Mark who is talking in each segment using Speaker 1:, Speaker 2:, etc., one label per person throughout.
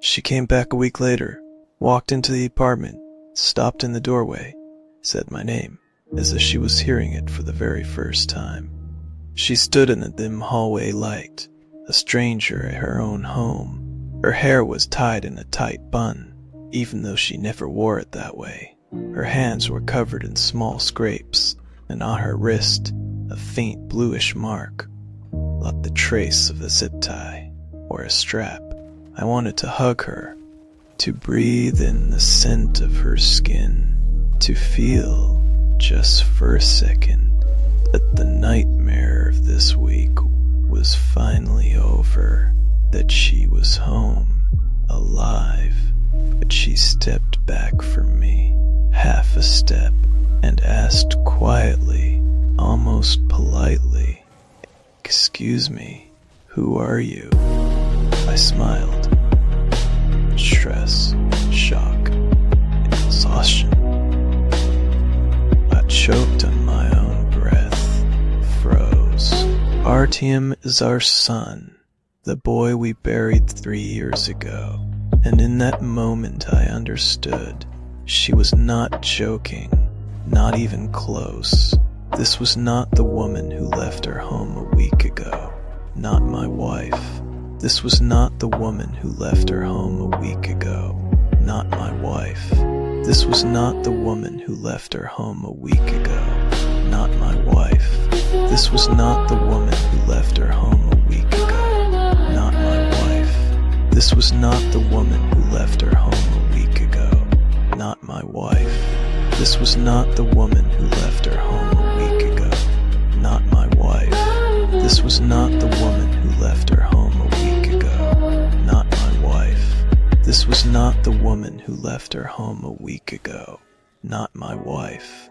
Speaker 1: She came back a week later, walked into the apartment, stopped in the doorway, said my name, as if she was hearing it for the very first time. She stood in the dim hallway light, a stranger at her own home. Her hair was tied in a tight bun, even though she never wore it that way. Her hands were covered in small scrapes, and on her wrist, a faint bluish mark, like the trace of a zip tie or a strap. I wanted to hug her, to breathe in the scent of her skin, to feel, just for a second, that the nightmare of this week was finally over, that she was home, alive. But she stepped back from me, half a step, and asked quietly, almost politely, "Excuse me, who are you?" I smiled. Stress, shock, exhaustion. I choked on my own breath, froze. Artyom is our son, the boy we buried 3 years ago. And in that moment I understood. She was not joking, not even close. This was not the woman who left her home a week ago, not my wife. This was not the woman who left her home a week ago, not my wife. This was not the woman who left her home a week ago, not my wife. This was not the woman who left her home a week ago, not my wife. This was not the woman who left her home a week ago, not my wife. This was not the woman who left her home a week ago, not my wife. This was not the woman who left her home a week ago, not my wife. This was not the woman who left her home a week ago, not my wife.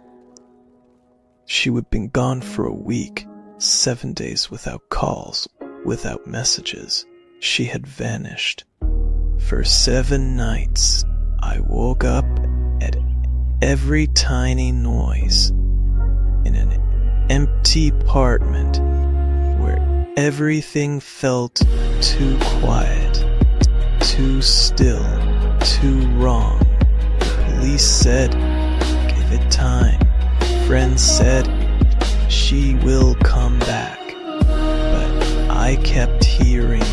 Speaker 1: She had been gone for a week, 7 days without calls, without messages. She had vanished. For 7 nights, I woke up at every tiny noise in an empty apartment where everything felt too quiet, too still, too wrong. The police said, give it time. Friends said, she will come back. But I kept hearing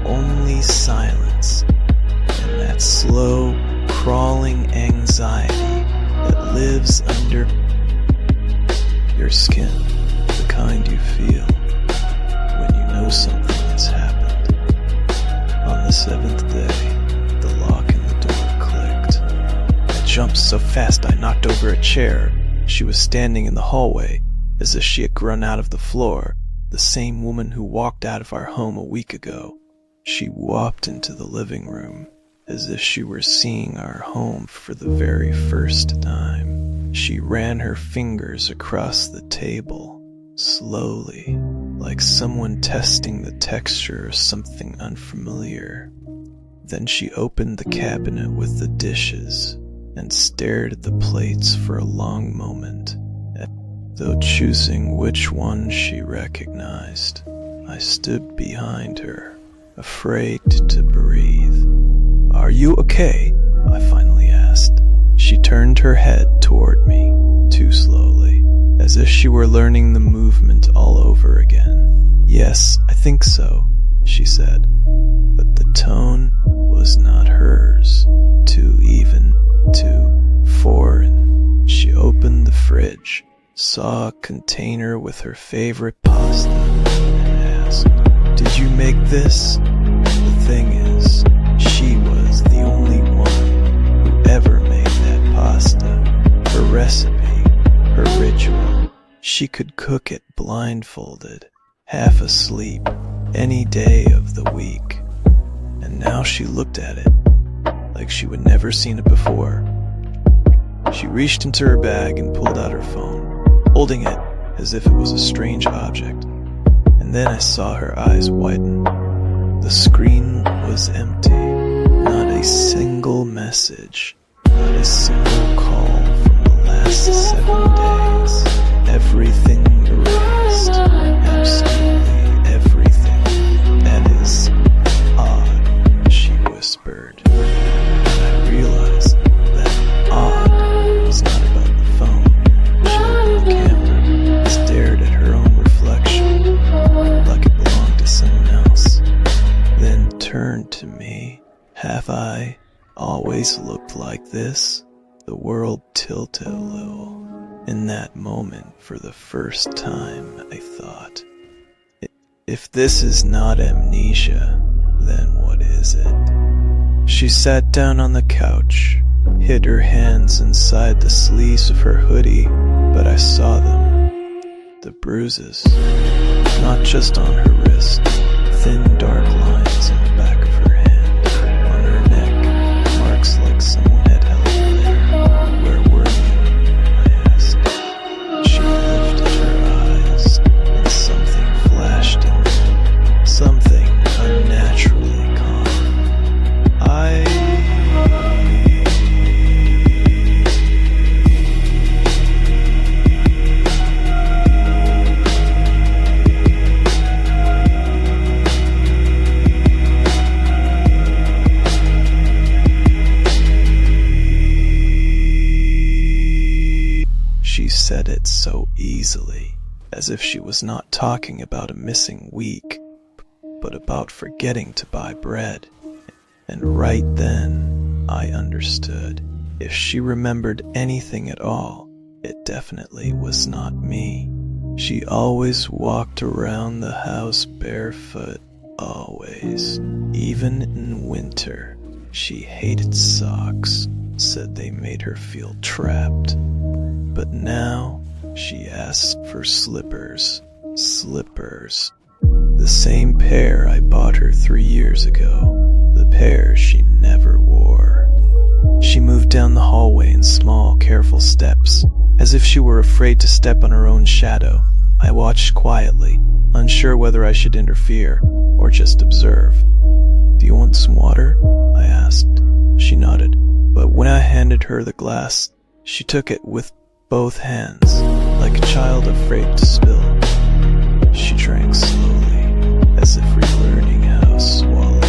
Speaker 1: only silence and that slow, crawling anxiety that lives under your skin, the kind you feel when you know something has happened. On the 7th day, the lock in the door clicked. I jumped so fast I knocked over a chair. She was standing in the hallway, as if she had grown out of the floor, the same woman who walked out of our home a week ago. She walked into the living room, as if she were seeing our home for the very first time. She ran her fingers across the table, slowly, like someone testing the texture of something unfamiliar. Then she opened the cabinet with the dishes and stared at the plates for a long moment, though choosing which one she recognized. I stood behind her, afraid to breathe. "Are you okay?" I finally asked. She turned her head toward me, too slowly, as if she were learning the movement all over again. "Yes, I think so," she said, but the tone was not hers, too even, too foreign. She opened the fridge, saw a container with her favorite pasta, and asked, "Did you make this?" The thing is, she was the only one who ever made that pasta. Her recipe, her ritual. She could cook it blindfolded, half asleep, any day of the week. And now she looked at it like she would never seen it before. She reached into her bag and pulled out her phone, holding it as if it was a strange object. And then I saw her eyes widen. The screen was empty. Not a single message, not a single call from the last 7 days. Everything erased. Absolutely everything. "That is odd," she whispered. word. And I realized that odd was not about the phone. She opened the camera, stared at her own reflection, like it belonged to someone else, then turned to me. Have I always looked like this? The world tilted a little. In that moment, for the first time, I thought, if this is not amnesia, then what is it? She sat down on the couch, hid her hands inside the sleeves of her hoodie, but I saw them. The bruises, not just on her wrist, thin dark lines in the back of her hand, on her neck, marks like someone had held her there. Where were you? I asked. She lifted her eyes, and something flashed in them, something unnaturally calm. She said it so easily, as if she was not talking about a missing week, but about forgetting to buy bread. And right then, I understood. If she remembered anything at all, it definitely was not me. She always walked around the house barefoot, always. Even in winter, she hated socks, said they made her feel trapped. But now, she asked for slippers. Slippers. The same pair I bought her 3 years ago. The pair she never wore. She moved down the hallway in small, careful steps, as if she were afraid to step on her own shadow. I watched quietly, unsure whether I should interfere or just observe. "Do you want some water?" I asked. She nodded, but when I handed her the glass, she took it with both hands, like a child afraid to spill. She drank slowly, as if relearning how to swallow,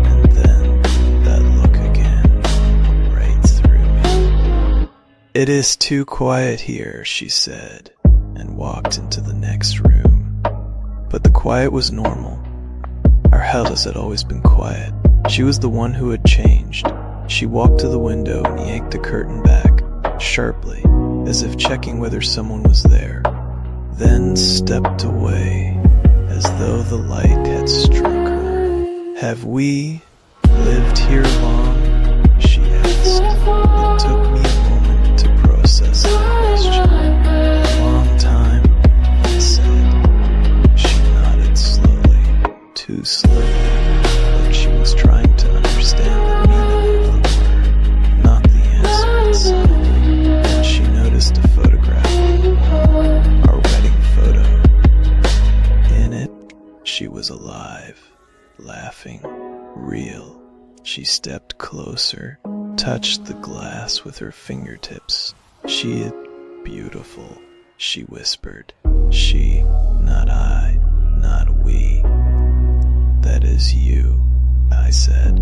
Speaker 1: and then that look again, right through me. "It is too quiet here," she said, and walked into the next room. But the quiet was normal. Our house had always been quiet. She was the one who had changed. She walked to the window and yanked the curtain back, sharply, as if checking whether someone was there, then stepped away, as though the light had struck her. "Have we lived here long?" she asked. It took me a moment to process the question. "A long time," I said. She nodded slowly, too slowly, like she was trying to understand the meaning of the word, not the answer itself. Then she noticed a photograph on the wall, our wedding photo. In it, she was alive, laughing, real. She stepped closer, touched the glass with her fingertips. "She is beautiful," she whispered. "She, not I, not we. That is you," I said.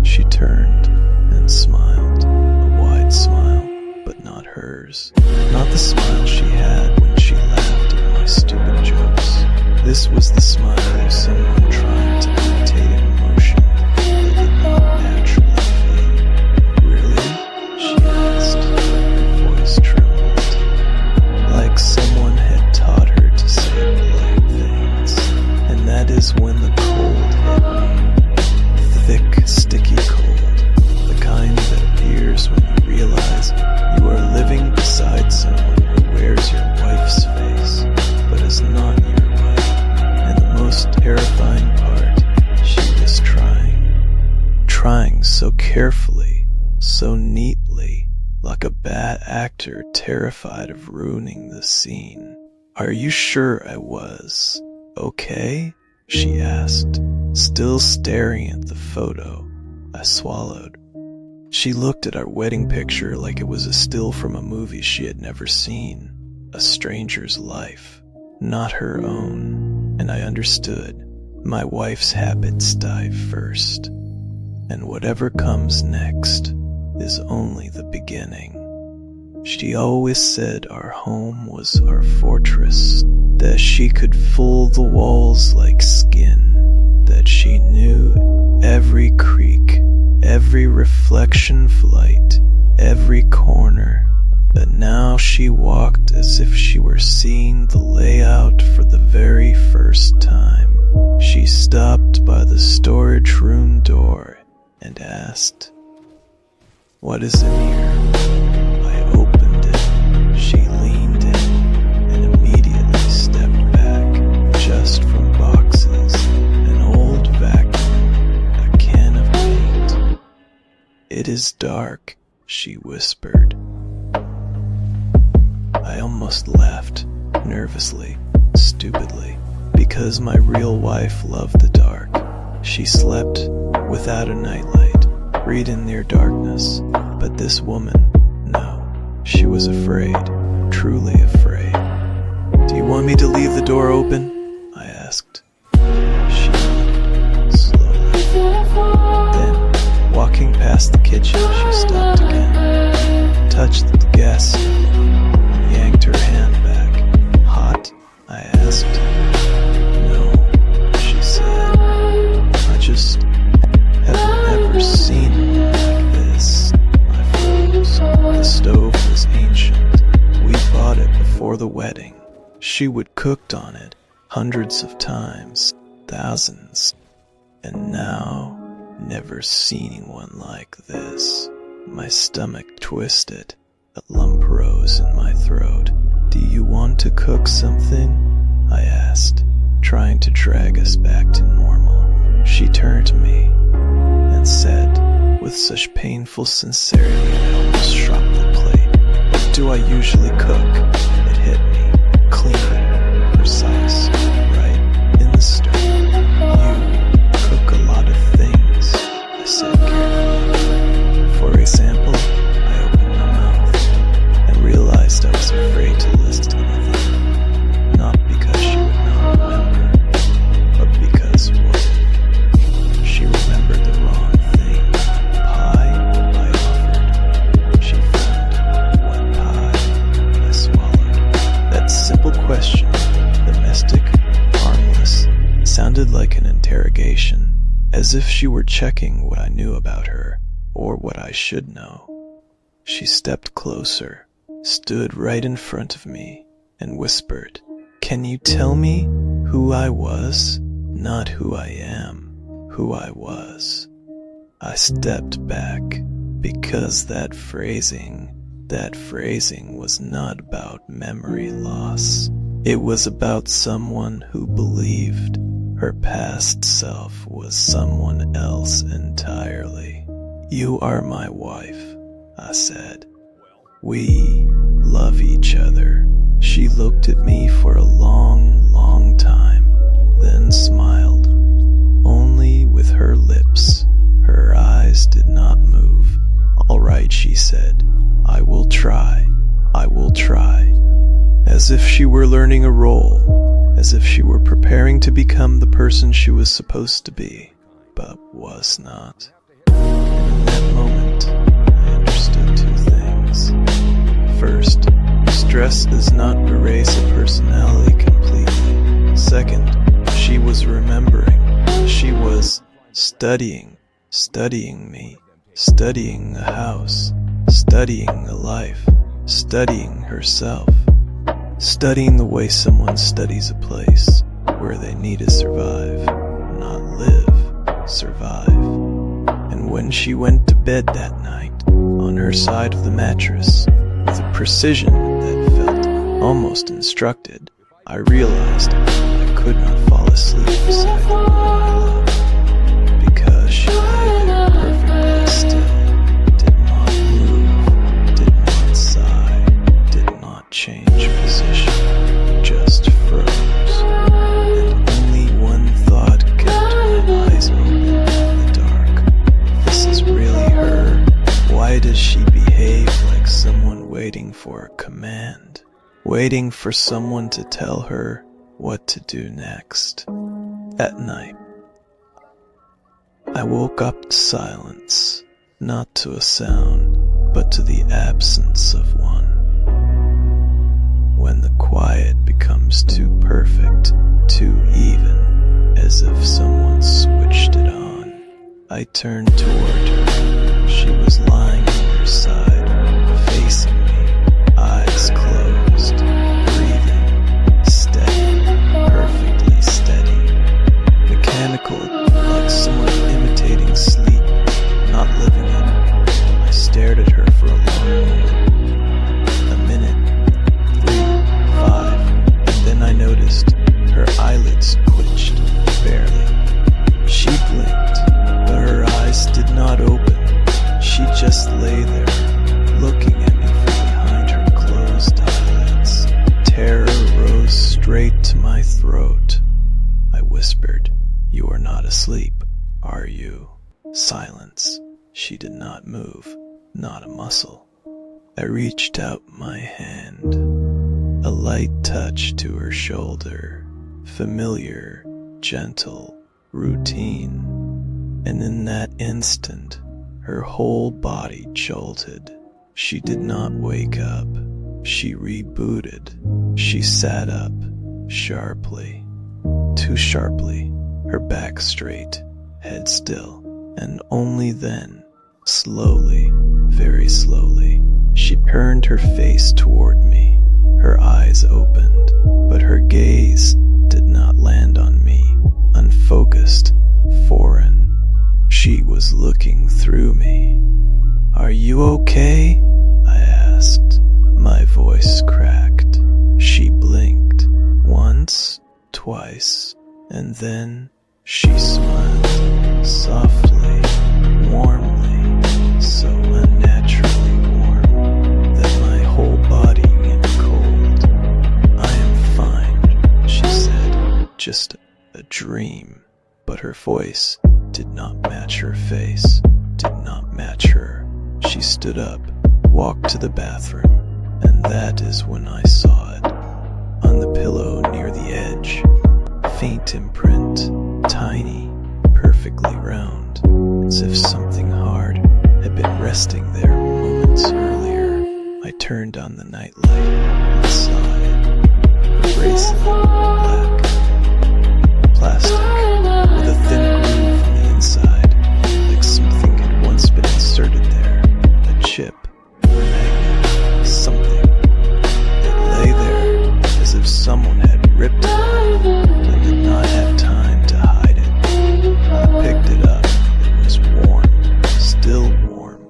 Speaker 1: She turned and smiled, a wide smile, but not hers. Not the smile she had when she laughed at my stupid jokes. This was the smile of someone trying to imitate an emotion that did not naturally feel. "Really?" she asked, her voice trembled, like someone had taught her to say polite things. And that is when the cold hit me. Thick, sticky cold. The kind that appears when you realize you are living beside someone who wears your wife's face, but is not your wife. And the most terrifying part, she was trying so carefully, so neatly, like a bad actor terrified of ruining the scene. "Are you sure I was okay?" she asked, still staring at the photo. I swallowed. She looked at our wedding picture like it was a still from a movie she had never seen, a stranger's life, not her own, and I understood. My wife's habits die first. and whatever comes next is only the beginning. She always said our home was our fortress, that she could fold the walls like skin, that she knew every creak, every reflection flight, every corner. But now she walked as if she were seeing the layout for the very first time. She stopped by the storage room door and asked, "What is in here?" I opened it. She leaned in and immediately stepped back, just from boxes, an old vacuum, a can of paint. "It is dark," she whispered. I almost laughed, nervously, stupidly, because my real wife loved the dark. She slept without a nightlight, read in near darkness. But this woman, no, she was afraid, truly afraid. "Do you want me to leave the door open?" I asked. She nodded, slowly. Then, walking past the kitchen, she stopped again, touched the gas stove, yanked her hand back. "Hot?" I asked. "No," she said. "I just haven't ever seen one like this." I froze. The stove was ancient. We bought it before the wedding. She would cooked on it hundreds of times, thousands. And now, never seen one like this. My stomach twisted. A lump rose in my throat. "Do you want to cook something?" I asked, trying to drag us back to normal. She turned to me and said, with such painful sincerity I almost dropped the plate, "What do I usually cook?" It hit me, clean, precise, right in the stern. "You cook a lot of things," I said carefully. "For example," I opened my mouth and realized I was afraid to list anything. Not because she would not remember, but because what if she remembered the wrong thing? "Pie?" I offered. She frowned. "What pie?" I swallowed. That simple question, domestic, harmless, sounded like an interrogation, as if she were checking what I knew about her, or what I should know. She stepped closer, stood right in front of me, and whispered, "Can you tell me who I was? Not who I am, who I was." I stepped back, because that phrasing was not about memory loss. It was about someone who believed her past self was someone else entirely. "You are my wife," I said. "We love each other." She looked at me for a long, long time, then smiled, only with her lips. Her eyes did not move. "All right," she said. "I will try. I will try." As if she were learning a role, as if she were preparing to become the person she was supposed to be, but was not. And in that moment, I understood two things. First, stress does not erase a personality completely. Second, she was remembering. She was studying me, studying a house, studying a life, studying herself, studying the way someone studies a place where they need to survive, not live, survive. And when she went to bed that night, on her side of the mattress, with a precision that felt almost instructed, I realized I could not fall asleep beside the woman I loved, because she lay there perfectly still, did not move, did not sigh, did not change position, just froze. And only one thought kept my eyes open in the dark. This is really her. Why does she behave like someone waiting for a command? Waiting for someone to tell her what to do next. At night, I woke up to silence, not to a sound, but to the absence of one. When the quiet becomes too perfect, too even, as if someone switched it on, I turned toward her. She was lying on her side, facing me, eyes closed, breathing, steady, perfectly steady, mechanical, like someone imitating sleep, not living it. I stared at her for a long moment, a minute, 3, 5, and then I noticed her eyelids twitched, barely. She blinked, but her eyes did not open. She just lay there, looking at me from behind her closed eyelids. Terror rose straight to my throat. I whispered, "You are not asleep, are you?" Silence. She did not move, not a muscle. I reached out my hand, a light touch to her shoulder, familiar, gentle, routine. And in that instant, her whole body jolted. She did not wake up. She rebooted. She sat up, sharply. Too sharply, her back straight, head still, and only then, slowly, very slowly, she turned her face toward me. Her eyes opened, but her gaze did not land on me, unfocused, foreign. She was looking through me. "Are you okay?" I asked. My voice cracked. She blinked, once, twice, and then she smiled, softly, warmly, so unnaturally warm that my whole body went cold. "I am fine," she said, "just a dream." But her voice did not match her face, did not match her. She stood up, walked to the bathroom, and that is when I saw it. On the pillow near the edge, faint imprint, tiny, perfectly round, as if something hard had been resting there moments earlier. I turned on the nightlight and saw it. A bracelet, black, plastic, with a thin groove on the inside, like something had once been inserted there. A chip, a magnet, something. It lay there as if someone had ripped it off and did not have time to hide it. I picked it up. It was warm, still warm.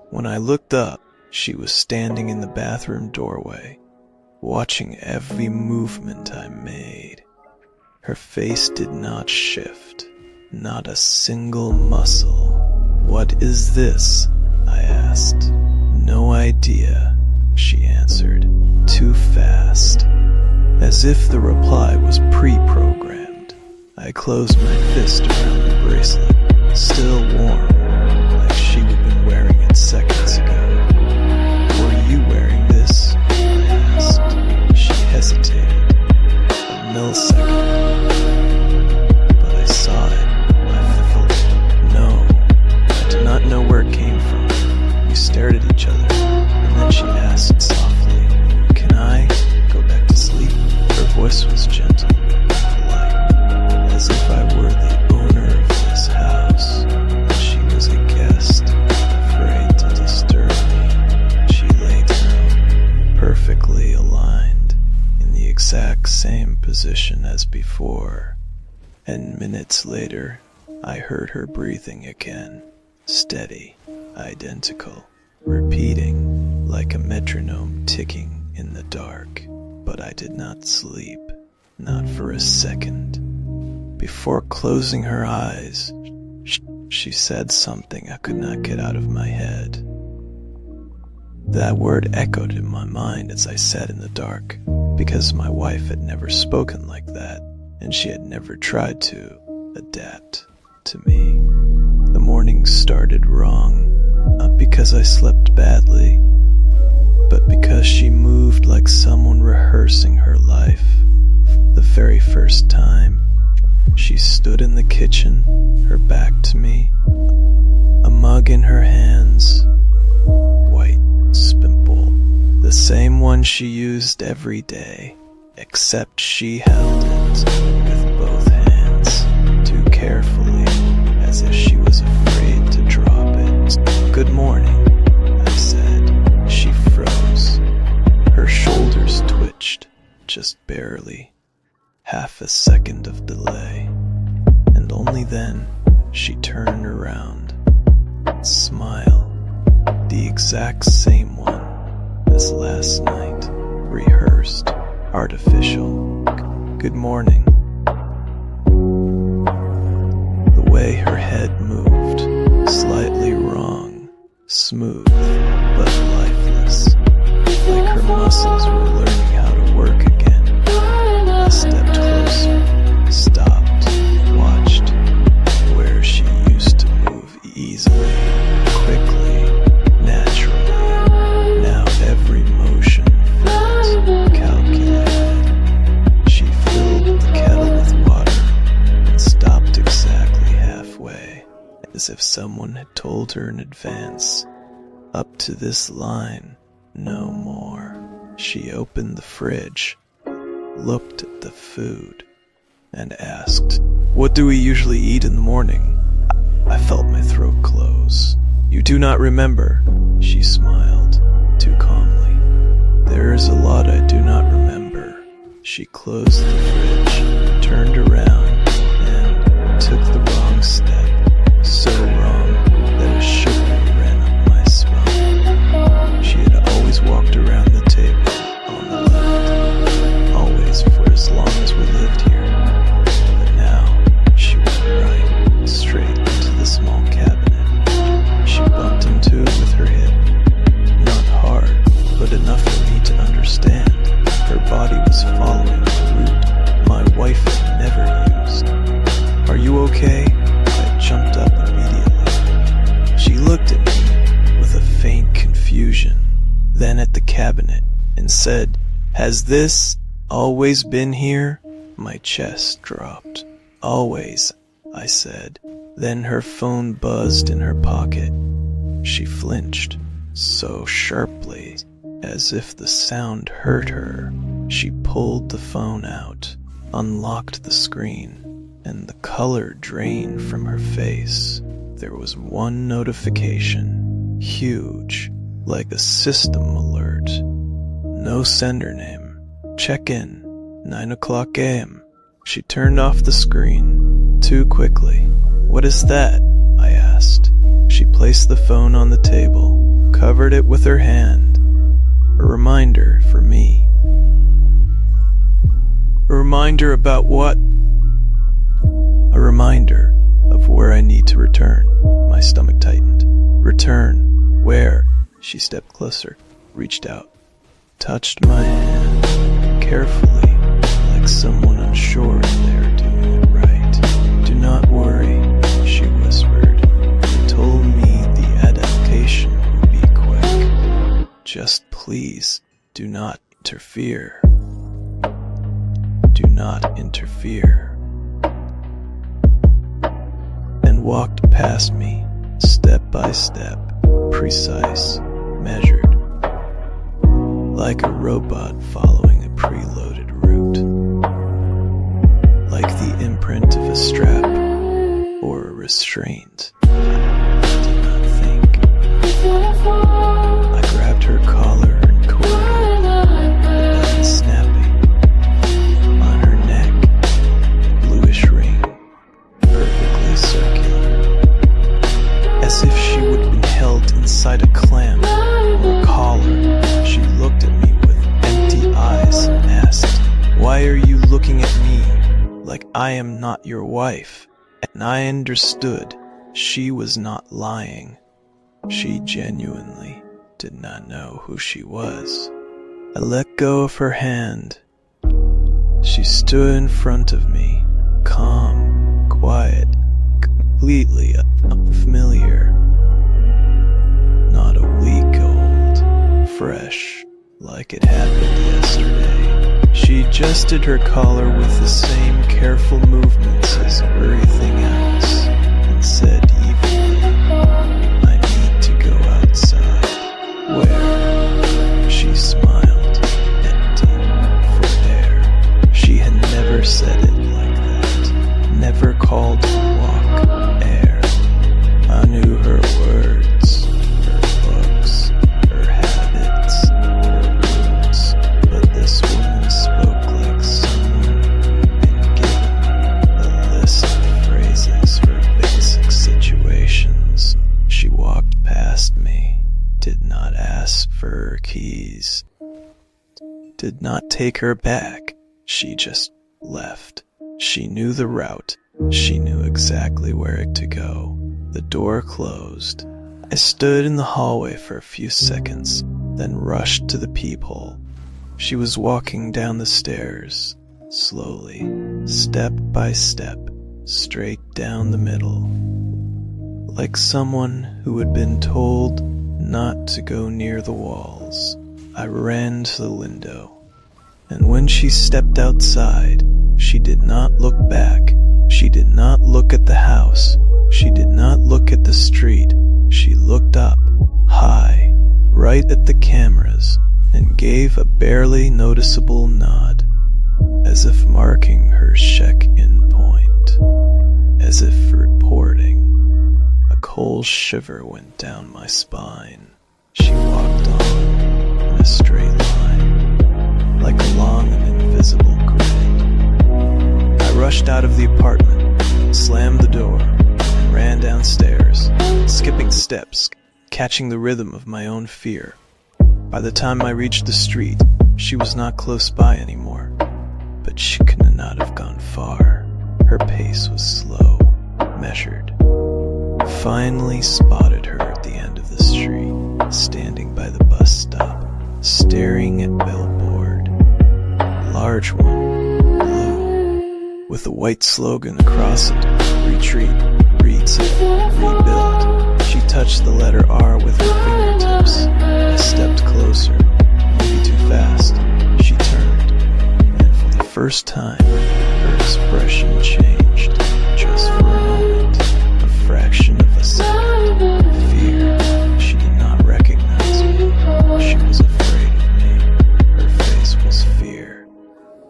Speaker 1: When I looked up, she was standing in the bathroom doorway, watching every movement I made. Her face did not shift, not a single muscle. "What is this?" I asked. "No idea," she answered, too fast, as if the reply was pre-programmed. I closed my fist around the bracelet, still warm, like she had been wearing it seconds ago. "Were you wearing this?" I asked. She hesitated, a millisecond. But I saw it. I felt it. No, I did not know where it came from. We stared at each other, and then she asked softly, "Can I go back to sleep?" Her voice was gentle, polite, as if I were the owner of this house, and she was a guest, afraid to disturb me. She lay down, perfectly aligned, in the exact same position as before, and minutes later, I heard her breathing again, steady, identical, repeating like a metronome ticking in the dark. But I did not sleep, not for a second. Before closing her eyes, she said something I could not get out of my head. That word echoed in my mind as I sat in the dark, because my wife had never spoken like that, and she had never tried to adapt to me. The morning started wrong, not because I slept badly, but because she moved like someone rehearsing her life the very first time. She stood in the kitchen, her back to me, a mug in her hands, white spimple, the same one she used every day, except she held it with both hands, too carefully, as if she was afraid to drop it. "Good morning," I said. She froze. Her shoulders twitched, just barely. Half a second of delay. And only then she turned around. Smile. The exact same one as last night. Rehearsed. Artificial. "Good morning." The way her head moved, slightly wrong, smooth but lifeless, like her muscles were learning how to work again. I stepped closer, stopped, watched, where she used to move easily, quickly, naturally. Now every motion felt calculated. She filled the kettle with water and stopped exactly halfway, as if someone had told her in advance, "Up to this line, no more." She opened the fridge, looked at the food, and asked, "What do we usually eat in the morning?" I felt my throat close. "You do not remember?" She smiled, too calmly. "There is a lot I do not remember." She closed the fridge, turned around, and took the wrong step. So wrong that a shiver ran up my spine. She had always walked around the table on the left, always for as long as we lived here. But now she went right, straight into the small cabinet. She bumped into it with her hip. Not hard, but enough for me to understand. Her body was following the route my wife had never used. "Are you okay?" I jumped up immediately. She looked at me with a faint confusion, then at the cabinet, and said, "Has this always been here?" My chest dropped. "Always," I said. Then her phone buzzed in her pocket. She flinched, so sharply, as if the sound hurt her. She pulled the phone out, unlocked the screen, and the color drained from her face. There was one notification, huge, like a system alert. No sender name. Check in, 9 o'clock a.m. She turned off the screen, too quickly. "What is that?" I asked. She placed the phone on the table, covered it with her hand. A reminder for me. "A reminder about what?" "A reminder of where I need to return." My stomach tightened. "Return? Where?" She stepped closer, reached out, touched my hand, carefully, like someone unsure if they are doing it right. "Do not worry," she whispered. "They told me the adaptation would be quick. Just please, do not interfere. Do not interfere." And walked past me, step by step, precise, measured, like a robot following a preloaded route, like the imprint of a strap or a restraint. I did not think. I grabbed her collar and cord open, the button snapping. On her neck, bluish ring, perfectly circular, as if she would have been held inside a clamp or a collar. She looked at me with empty eyes and asked, "Why are you looking at me like I am not your wife?" And I understood she was not lying. She genuinely did not know who she was. I let go of her hand. She stood in front of me, calm, quiet, completely unfamiliar. Not a week old, fresh, like it happened yesterday. She adjusted her collar with the same careful movements as everything else and said evenly, I need to go outside. Where? She smiled, empty, for air. She had never said it like that, never called the walk air. I knew her words, her books, her habits, her roots, but this woman spoke like someone who'd been given a list of phrases for basic situations. She walked past me, did not ask for her keys, did not take her back. She just left. She knew the route. She knew exactly where to go. The door closed. I stood in the hallway for a few seconds, then rushed to the peephole. She was walking down the stairs, slowly, step by step, straight down the middle. Like someone who had been told not to go near the walls, I ran to the window. And when she stepped outside, she did not look back. She did not look at the house. She did not look at the street. She looked up, high, right at the cameras, and gave a barely noticeable nod, as if marking her check-in point, as if reporting. A cold shiver went down my spine. She walked on in a straight line, like along an invisible grid. I rushed out of the apartment, slammed the door, and ran downstairs, skipping steps, catching the rhythm of my own fear. By the time I reached the street, she was not close by anymore, but she could not have gone far. Her pace was slow, measured. Finally spotted her at the end of the street, standing by the bus stop, staring at billboard. Large one, blue, with a white slogan across it, retreat, reset, rebuild. She touched the letter R with her fingertips. I stepped closer, maybe too fast. She turned, and for the first time, her expression changed, just for a moment, a fraction of a second. Fear. She did not recognize me. She was afraid of me. Her face was fear.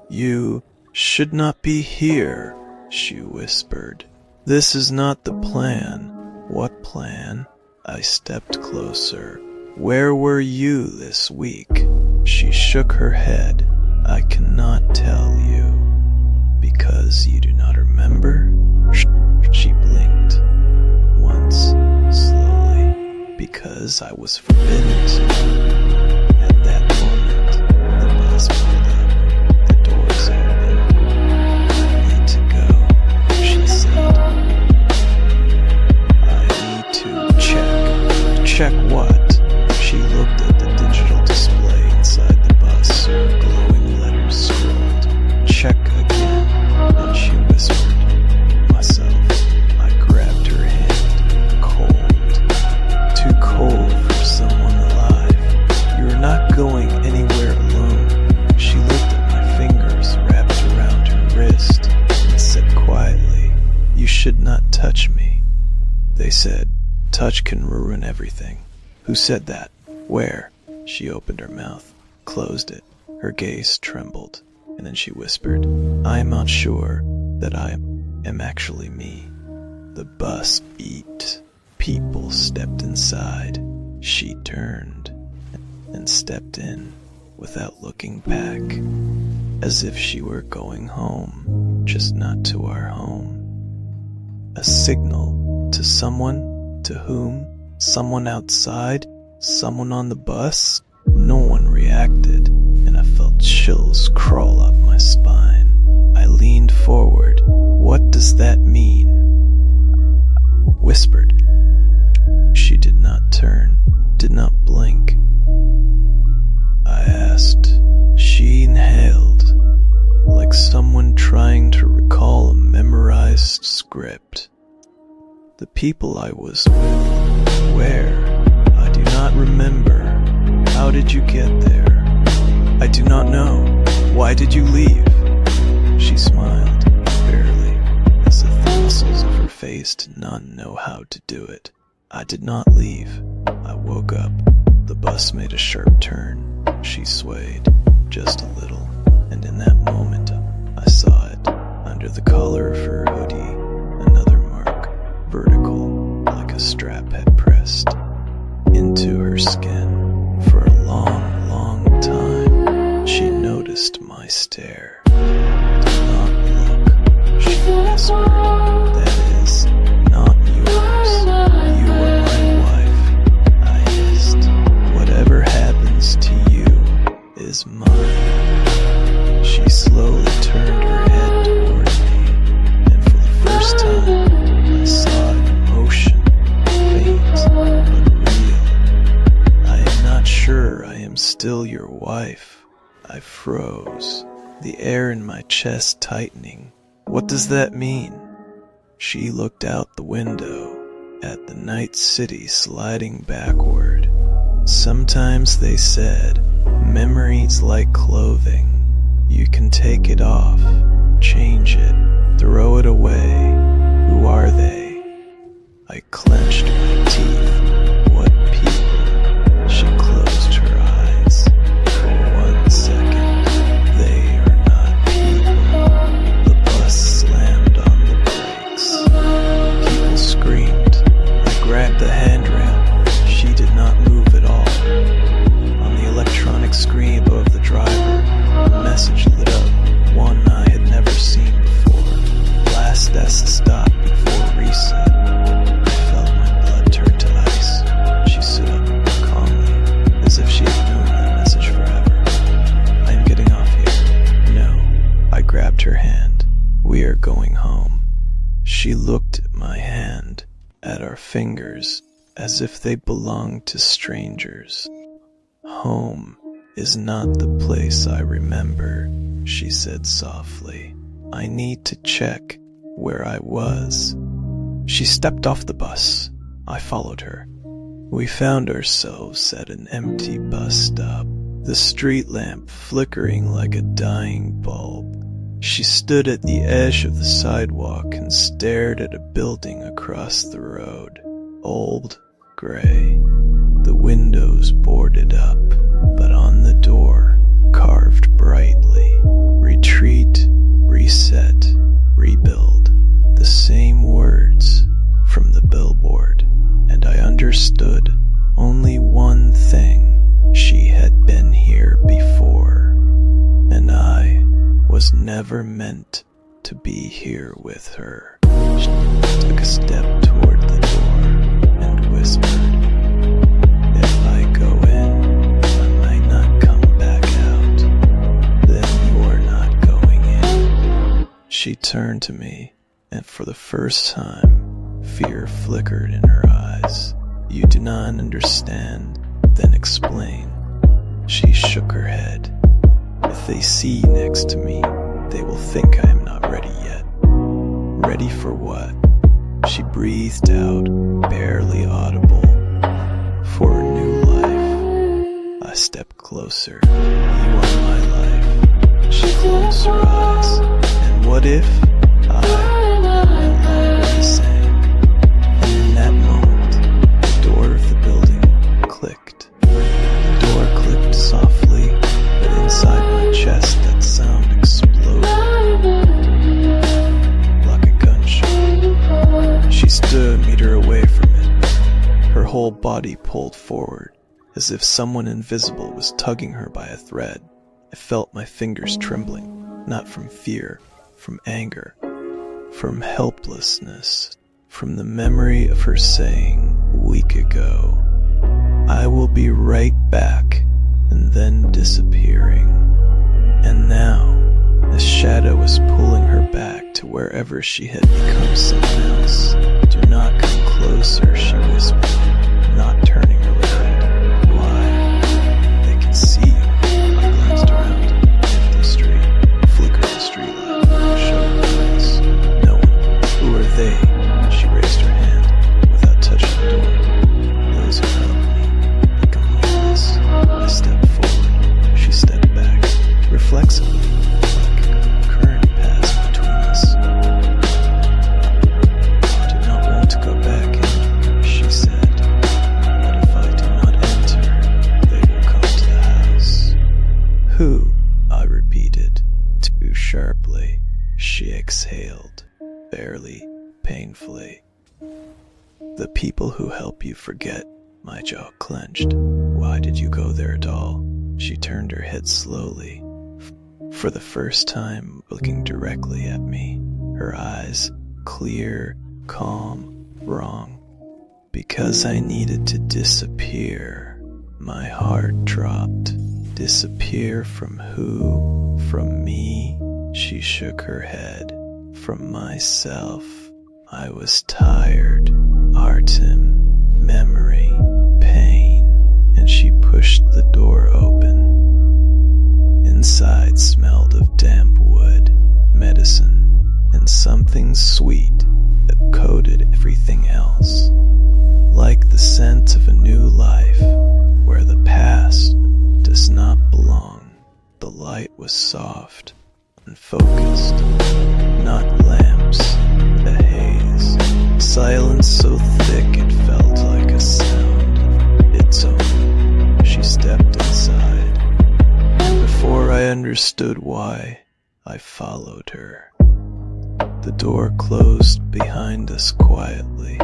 Speaker 1: You should not be here, she whispered. This is not the plan. What plan? I stepped closer. Where were you this week? She shook her head. I cannot tell you. Because you do not remember? She blinked. Once, slowly. Because I was forbidden to. At that moment, the bus pulled up. The doors opened. I need to go, she said. I need to check. Check what? She looked at the digital display inside the bus. Glowing letters scrolled. Check again. And she whispered. Myself. I grabbed her hand. Cold. Too cold for someone alive. You're not going anywhere alone. She looked at my fingers wrapped around her wrist and said quietly, You should not touch me. They said, touch can ruin everything. Who said that? Where? She opened her mouth, closed it. Her gaze trembled, and then she whispered, I am not sure that I am actually me. The bus beeped. People stepped inside. She turned and stepped in without looking back, as if she were going home, just not to our home. A signal to someone, to whom? Someone outside? Someone on the bus? No one reacted, and I felt chills crawl up my spine. I leaned forward. What does that mean? Whispered. She did not turn, did not blink. I asked. She inhaled, like someone trying to recall a memorized script. The people I was with. Where? I do not remember. How did you get there? I do not know. Why did you leave? She smiled, barely, as a thing face to not know how to do it. I did not leave. I woke up. The bus made a sharp turn. She swayed, just a little, and in that moment, I saw it, under the collar of her hoodie, another mark, vertical, like a strap had pressed, into her skin. For a long, long time, she noticed my stare. "Do not look," she whispered. "That is not yours. You are my wife," I hissed. "Whatever happens to you is mine." She slowly turned her head toward me, and for the first time, I saw an emotion, faint but real. "I am not sure I am still your wife." I froze, the air in my chest tightening. "What does that mean?" She looked out the window at the night city sliding backward. "Sometimes," they said, "memories like clothing. You can take it off, change it, throw it away. Who are they?" I clenched my teeth. "What people?" She closed her eyes. "For 1 second, they are not people." The bus slammed on the brakes. People screamed. I grabbed the handrail. She did not move at all. On the electronic screen above the driver, a message lit up, one I had never seen before. "Last test stop before reset." I felt my blood turn to ice. She stood up calmly, as if she had known that message forever. "I am getting off here." "No." I grabbed her hand. "We are going home." She looked at my hand, at our fingers, as if they belonged to strangers. "Home is not the place I remember," she said softly. "I need to check where I was." She stepped off the bus. I followed her. We found ourselves at an empty bus stop, the street lamp flickering like a dying bulb. She stood at the edge of the sidewalk and stared at a building across the road, old, gray, the windows boarded up, but on the door, carved brightly, "Retreat, reset, rebuild," the same words from the billboard, and I understood only one thing: she had been here before, and I was never meant to be here with her. She took a step toward the door and whispered, "If I go in, I might not come back out. Then you're not going in." She turned to me, and for the first time, fear flickered in her eyes. "You do not understand, then explain." She shook her head. "If they see you next to me, they will think I am not ready yet." "Ready for what?" She breathed out, barely audible. "For a new life." I stepped closer. "You are my life." She closed her eyes. "And what if I am no longer the same?" And in that moment, the door of the building clicked. The door clicked softly, but inside my chest that sound exploded like a gunshot. She stood a meter away from it, her whole body pulled forward, as if someone invisible was tugging her by a thread. I felt my fingers trembling, not from fear, from anger, from helplessness, from the memory of her saying a week ago, "I will be right back," and then disappearing. And now, a shadow was pulling her back to wherever she had become someone else. "Do not come closer," she whispered, not turning around. "Why? They can see you." I glanced around. Empty street. Flicker of the streetlight. Showed her face. No one. "Who are they?" She raised her hand without touching the door. "Those who help me become homeless." I stepped forward. She stepped back, reflexively, like a current passed between us. To painfully. The people who help you forget. My jaw clenched. Why did you go there at all? She turned her head slowly, for the first time looking directly at me. Her eyes, clear, calm, wrong. Because I needed to disappear. My heart dropped. Disappear from who? From me? She shook her head. From myself. I was tired. Artem, memory, pain, and she pushed the door open. Inside smelled of damp wood, medicine, and something sweet that coated everything else. Like the scent of a new life, where the past does not belong. The light was soft and focused, not lamps, a haze. Silence so thick it felt like a sound of its own. She stepped inside, and before I understood why, I followed her. The door closed behind us quietly,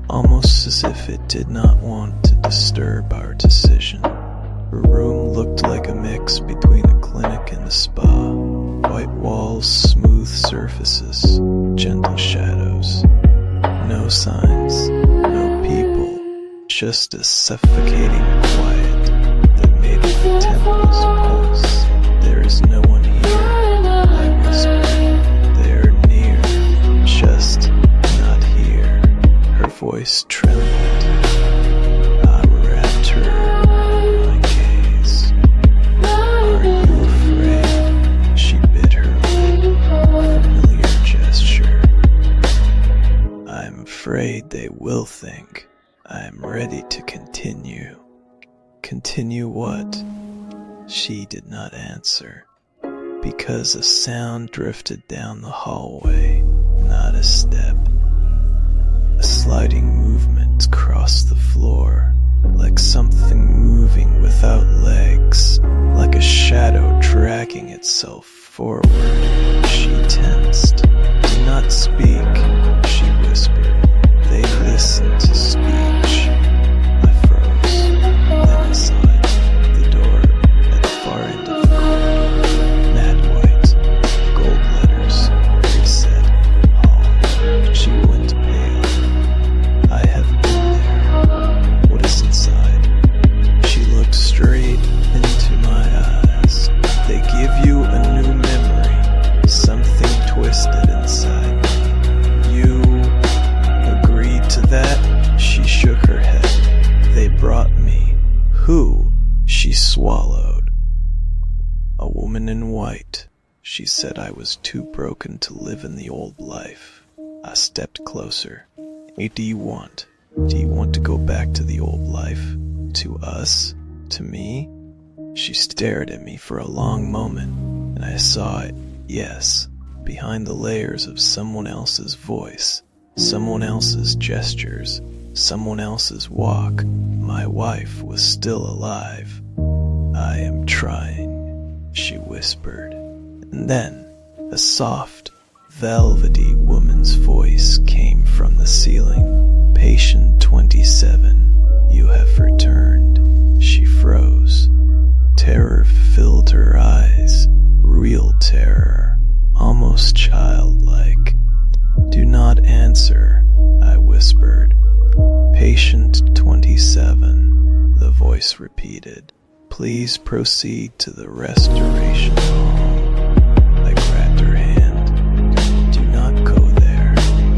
Speaker 1: almost as if it did not want to disturb our decision. Her room looked like a mix between a clinic and a spa. White walls, smooth surfaces, gentle shadows. No signs, no people, just a suffocating quiet that made my temples pulse. There is no one here, I whispered. They're near, just not here. Her voice trembled. I wrapped her in my gaze. Are you afraid? She bit her lip, a familiar gesture. I'm afraid they will think I'm ready to continue. Continue what? She did not answer, because a sound drifted down the hallway, not a step. A sliding movement crossed the floor, like something moving without legs, like a shadow dragging itself forward. She tensed. Do not speak, she whispered. They listen to speech. I froze. Then I saw it. The door at the far end of the corridor. Matte white. Gold letters. Reset. Hall. She went pale. I have been there. What is inside? She looked straight into my eyes. They give you a new memory. Something twisted inside me. You agreed to that? She shook her head. They brought me. Who? She swallowed. A woman in white. She said I was too broken to live in the old life. I stepped closer. What do you want? Do you want to go back to the old life? To us? To me? She stared at me for a long moment, and I saw it, yes, behind the layers of someone else's voice, someone else's gestures, someone else's walk. My wife was still alive. I am trying, she whispered. And then, a soft, velvety woman's voice came from the ceiling. Patient 27, you have returned. She froze. Terror filled her eyes, real terror, almost childlike. Do not answer, I whispered. Patient 27, the voice repeated. Please proceed to the restoration hall. I grabbed her hand. Do not go there.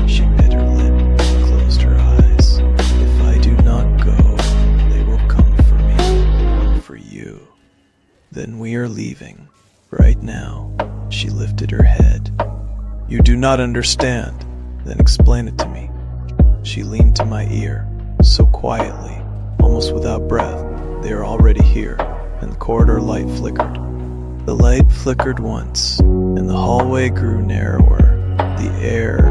Speaker 1: She bit her lip, closed her eyes. If I do not go, they will come for me, and for you. Then we are leaving, right now. She lifted her head. You do not understand. Then explain it to me. She leaned to my ear, so quietly, almost without breath. They are already here, and the corridor light flickered. The light flickered once, and the hallway grew narrower, the air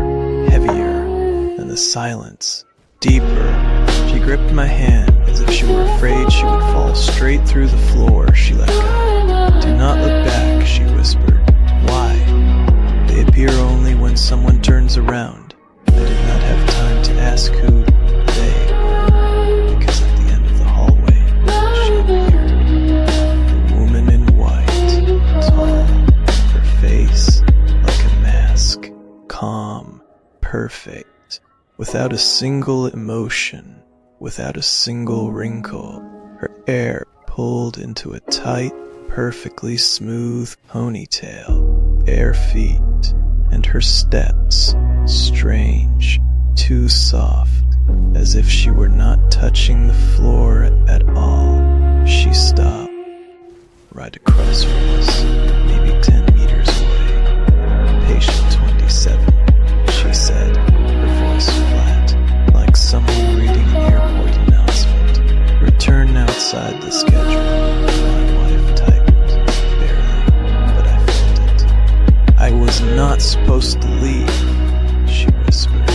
Speaker 1: heavier, and the silence deeper. She gripped my hand as if she were afraid she would fall straight through the floor. She let go. Do not look back, she whispered. Why? They appear only when someone turns around. I did ask who they were, because at the end of the hallway, she appeared. A woman in white, tall, her face like a mask, calm, perfect, without a single emotion, without a single wrinkle, her hair pulled into a tight, perfectly smooth ponytail, bare feet, and her steps, strange, too soft, as if she were not touching the floor at all. She stopped, right across from us, maybe 10 meters away. "Patient 27, she said, her voice flat, like someone reading an airport announcement. "Return outside the schedule." My wife tightened, barely, but I felt it. "I was not supposed to leave," she whispered.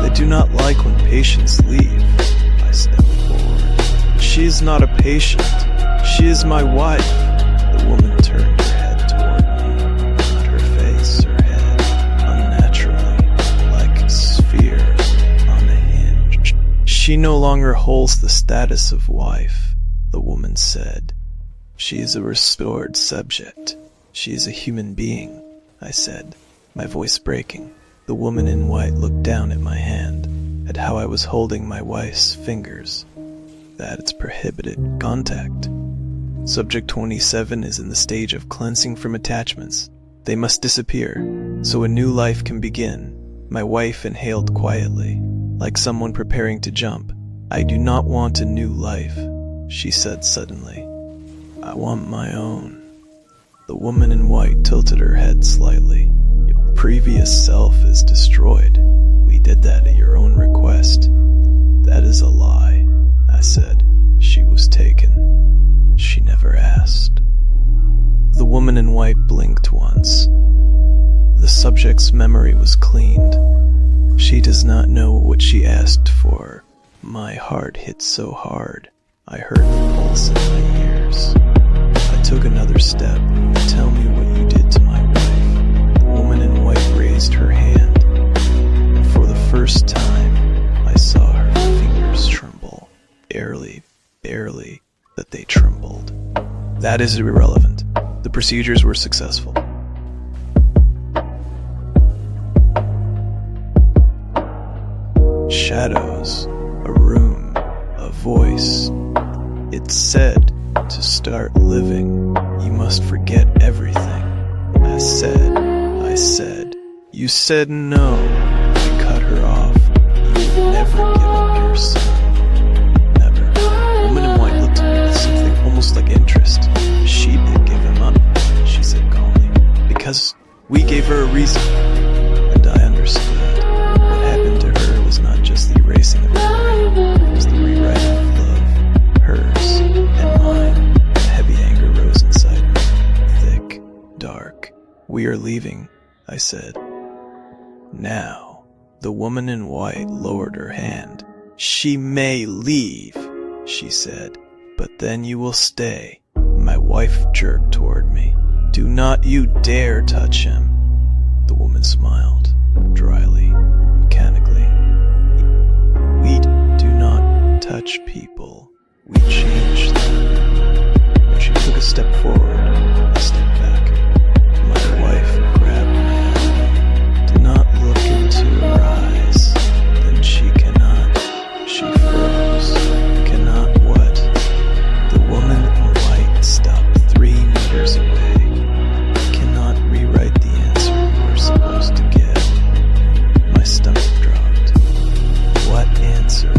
Speaker 1: "They do not like when patients leave." I stepped forward. "She is not a patient. She is my wife." The woman turned her head toward me, not her face, her head, unnaturally, like a sphere on a hinge. "She no longer holds the status of wife," the woman said. "She is a restored subject. She is a human being," I said, my voice breaking. The woman in white looked down at my hand, at how I was holding my wife's fingers. That it's prohibited contact. "Subject 27 is in the stage of cleansing from attachments. They must disappear, so a new life can begin." My wife inhaled quietly, like someone preparing to jump. "I do not want a new life," she said suddenly. "I want my own." The woman in white tilted her head slightly. "Your previous self is destroyed. We did that at your own request." "That is a lie," I said. "She was taken. She never asked." The woman in white blinked once. The subject's memory was cleaned. She does not know what she asked for. My heart hit so hard, I heard the pulse in my ears. I took another step. "Tell me what you did to my wife." The woman in white raised her hand, and for the first time, I saw her fingers tremble. Barely, but they trembled. "That is irrelevant. The procedures were successful." Shadows, a room, a voice. It said, "To start living, you must forget everything." I said, "You said no." I cut her off. "You never give up your son." "Never." The woman in white looked at me with something almost like interest. "She did give him up," she said calmly, "because we gave her a reason." And I understood. What happened to her was not just the erasing of memory, it was the rewriting of love, hers and mine. A heavy anger rose inside me, thick, dark. "We are leaving," I said. "Now." The woman in white lowered her hand. "She may leave," she said, "but then you will stay." My wife jerked toward me. "Do not you dare touch him." The woman smiled, dryly, mechanically. "We do not touch people. We change them." When she took a step forward, I stepped back. My wife grabbed my elbow. "Do not look into her eyes." Then she cannot. She froze. "Cannot what?" The woman in white stopped 3 meters away. "Cannot rewrite the answer you were supposed to get." My stomach dropped. "What answer?"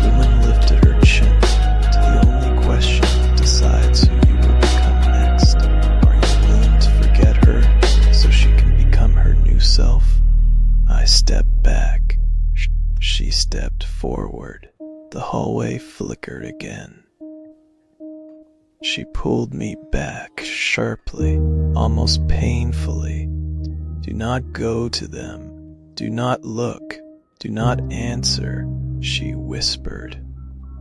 Speaker 1: The woman lifted her chin to the only question that decides who you will become next. Are you willing to forget her so she can become her new self? I stepped back. She stepped forward. The hallway flickered again. She pulled me back sharply, almost painfully. "Do not go to them. Do not look. Do not answer," she whispered.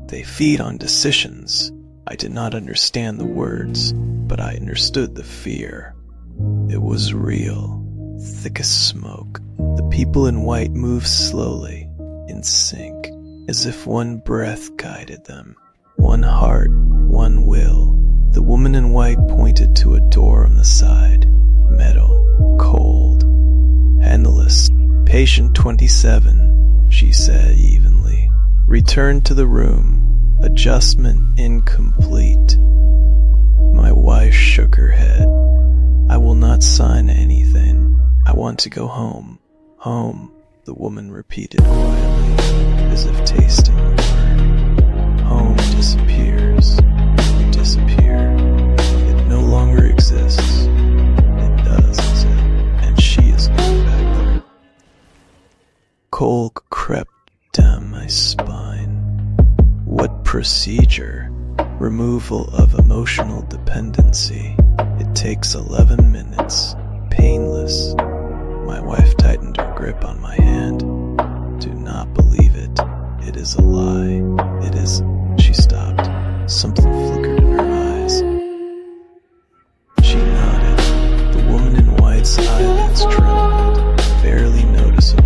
Speaker 1: "They feed on decisions." I did not understand the words, but I understood the fear. It was real. thick as smoke. The people in white moved slowly, in sync, as if one breath guided them, one heart, one will. The woman in white pointed to a door on the side, metal, cold. "Handleless. Patient 27, she said evenly. "Return to the room. Adjustment incomplete." My wife shook her head. "I will not sign anything. I want to go home." "Home," the woman repeated quietly, as if tasting the word. "Home disappears. You disappear. It no longer exists. It does exist, and she is going back there." Cold crept down my spine. What procedure? Removal of emotional dependency. It takes 11 minutes. Painless. My wife tightened her grip on my hand. "Do not believe it. It is a lie. It is..." She stopped. Something flickered in her eyes. She nodded. The woman in white's eyelids trembled, barely noticeable.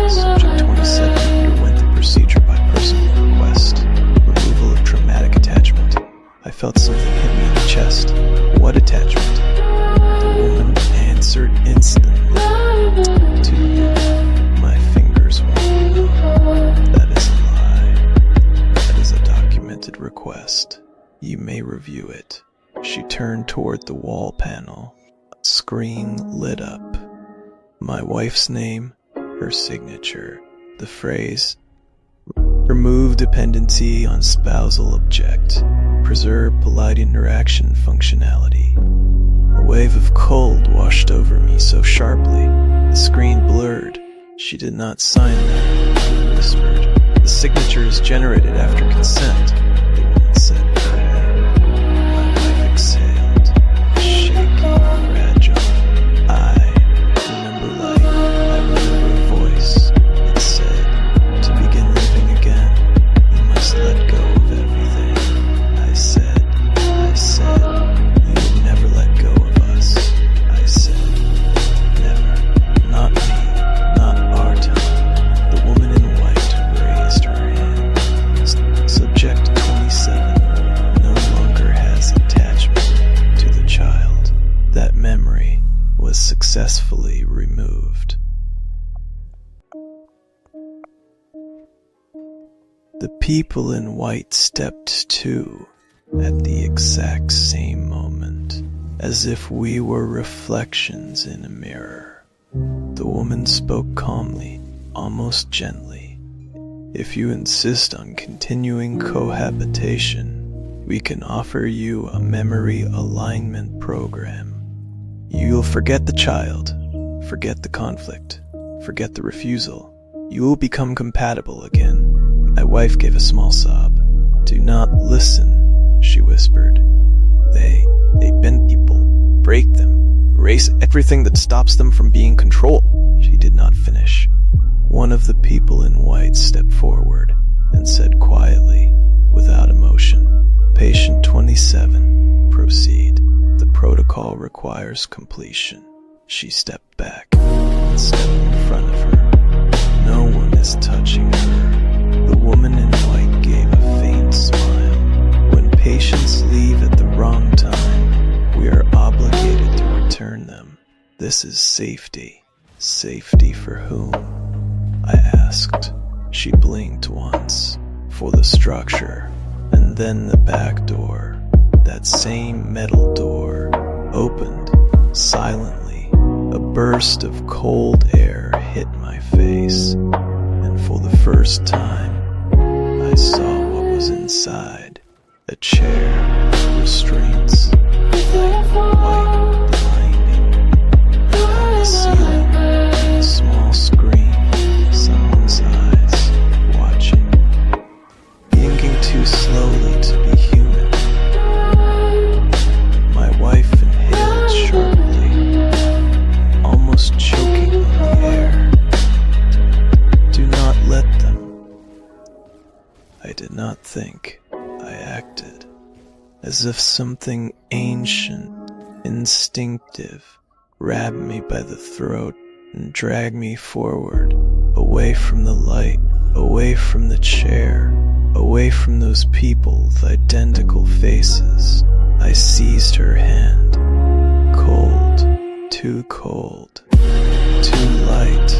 Speaker 1: Subject 27 underwent the procedure by personal request. Removal of traumatic attachment. I felt something hit me in the chest. "What attachment?" The woman answered instantly. "To you. My fingers won't know. That is a lie. That is a documented request. You may review it." She turned toward the wall panel. A screen lit up. My wife's name, her signature, the phrase, "Remove dependency on spousal object. Preserve polite interaction functionality." A wave of cold washed over me so sharply, the screen blurred. "She did not sign that," she whispered. "The signature is generated after consent," the woman said firmly. My wife exhaled, shaky, fragile. I remember light. I remember a voice. It said, "To begin living again, you must let go of everything." I said, "You will never let go of us." I said, "Never. Not me. Not our time." The woman in white raised her hand. Subject 27 no longer has attachment to the child. That memory was successfully removed. The people in white stepped too, at the exact same moment, as if we were reflections in a mirror. The woman spoke calmly, almost gently. "If you insist on continuing cohabitation, we can offer you a memory alignment program. You'll forget the child, forget the conflict, forget the refusal. You will become compatible again." My wife gave a small sob. "Do not listen," she whispered. They bend people, break them, erase everything that stops them from being controlled." She did not finish. One of the people in white stepped forward and said quietly, without emotion, "Patient 27, proceed. The protocol requires completion." She stepped back and stepped in front of her. No one is touching her. The woman in white gave a faint smile. "When patients leave at the wrong time, we are obligated to return them. This is safety." "Safety for whom?" I asked. She blinked once. "For the structure." And then the back door, that same metal door, opened silently. A burst of cold air hit my face, and for the first time, I saw what was inside. A chair, restraints, light white blinding, and on the ceiling, a small screen, someone's eyes, watching, blinking too slowly to be human. My wife inhaled sharply, almost choking on the air. "Do not let them." I did not think. I acted, as if something ancient, instinctive, grabbed me by the throat and dragged me forward, away from the light, away from the chair, away from those people with identical faces. I seized her hand. Cold, too cold, too light,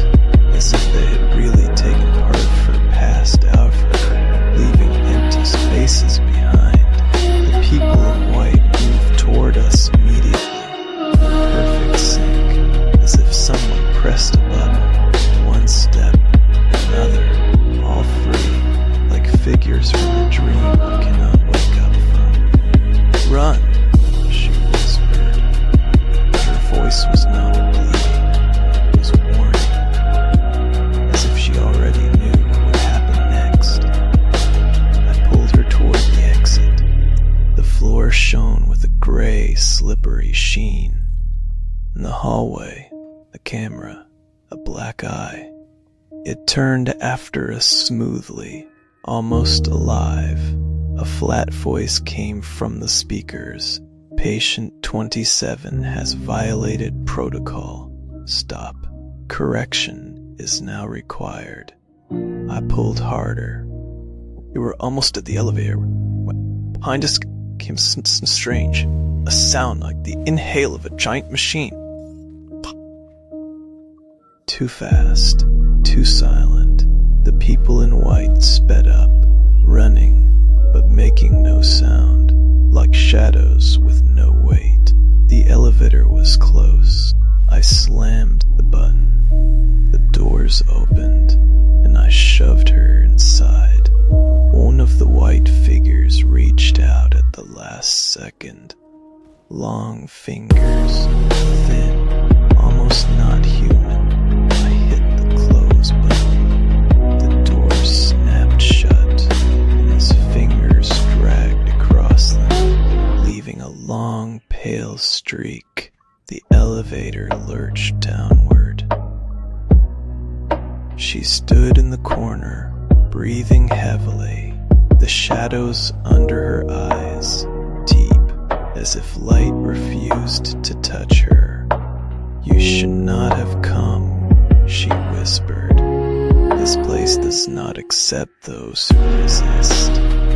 Speaker 1: as if they had really taken part of her past out of her, leaving empty spaces behind. The people in white moved toward us immediately, in perfect sync, as if someone pressed a button. One step, another, all three, like figures from a dream one cannot wake up from. "Run," she whispered. Her voice was not pleading, it was warning, as if she already knew what would happen next. I pulled her toward the exit. The floor shone with a gray, slippery sheen. In the hallway, a camera, a black eye. It turned after us smoothly, almost alive. A flat voice came from the speakers. "Patient 27 has violated protocol. Stop. Correction is now required." I pulled harder. We were almost at the elevator. Behind us came something strange, a sound like the inhale of a giant machine. Too fast, too silent. The people in white sped up, running, but making no sound, like shadows with no weight. The elevator was close. I slammed the button. The doors opened, and I shoved her inside. One of the white figures reached out at the last second. Long fingers, thin, almost not human. I hit the close button. The doors snapped shut, and his fingers dragged across them, leaving a long, pale streak. The elevator lurched downward. She stood in the corner, breathing heavily, the shadows under her eyes deep, as if light refused to touch her. "You should not have come," she whispered. "This place does not accept those who resist."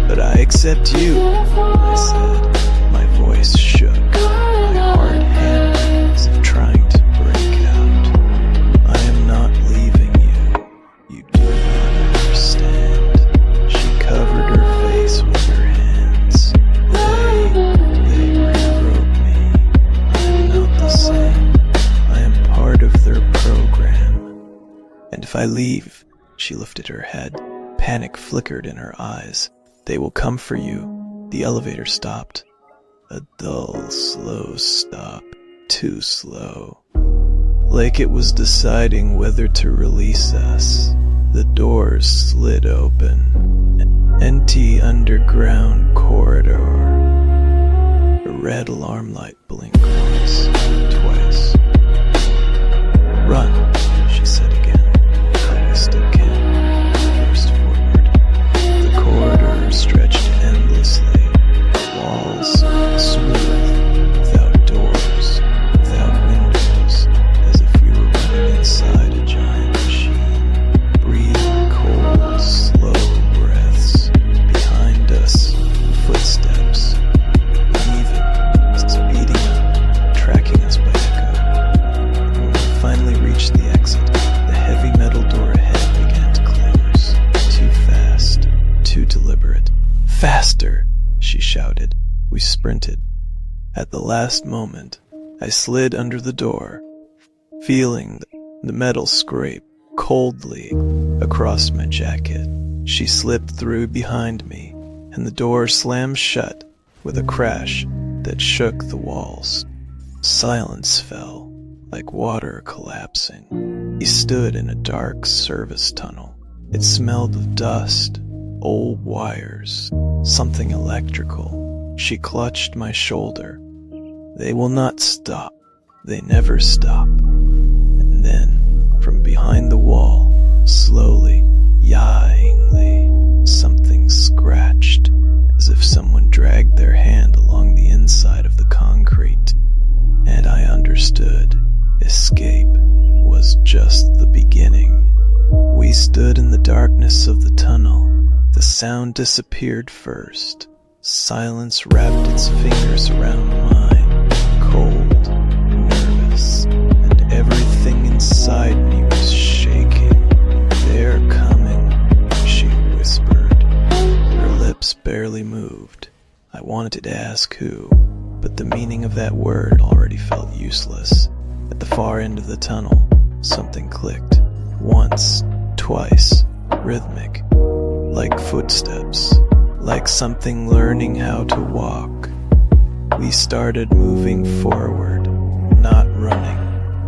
Speaker 1: "But I accept you," I said. My voice shook, my heart hammered, as if trying to break out. "I am not leaving you. You do not understand." She covered her face with her hands. They rewrote me. I am not the same. I am part of their program. "And if I leave," she lifted her head. Panic flickered in her eyes. "They will come for you." The elevator stopped. A dull, slow stop. Too slow. Like it was deciding whether to release us. The doors slid open. An empty underground corridor. A red alarm light blinked once, twice. "Run," she said again, but we still can. Burst forward. The corridor stretched endlessly. Walls smooth, without doors, without windows, as if we were running inside a giant machine. Breathing cold, slow breaths. Behind us, footsteps. Uneven, speeding up, tracking us by echo. When we finally reached the exit, the heavy metal door ahead began to close. Too fast, too deliberate. "Faster!" she shouted. We sprinted. At the last moment, I slid under the door, feeling the metal scrape coldly across my jacket. She slipped through behind me, and the door slammed shut with a crash that shook the walls. Silence fell, like water collapsing. We stood in a dark service tunnel. It smelled of dust, old wires, something electrical. She clutched my shoulder. "They will not stop. They never stop." And then, from behind the wall, slowly, yaahingly, something scratched, as if someone dragged their hand along the inside of the concrete. And I understood. sound disappeared first. Silence wrapped its fingers around mine, cold, nervous, and everything inside me was shaking. "They're coming," she whispered. Her lips barely moved. I wanted to ask who, but the meaning of that word already felt useless. At the far end of the tunnel, something clicked. Once, twice, rhythmic, like footsteps, like something learning how to walk. We started moving forward, not running.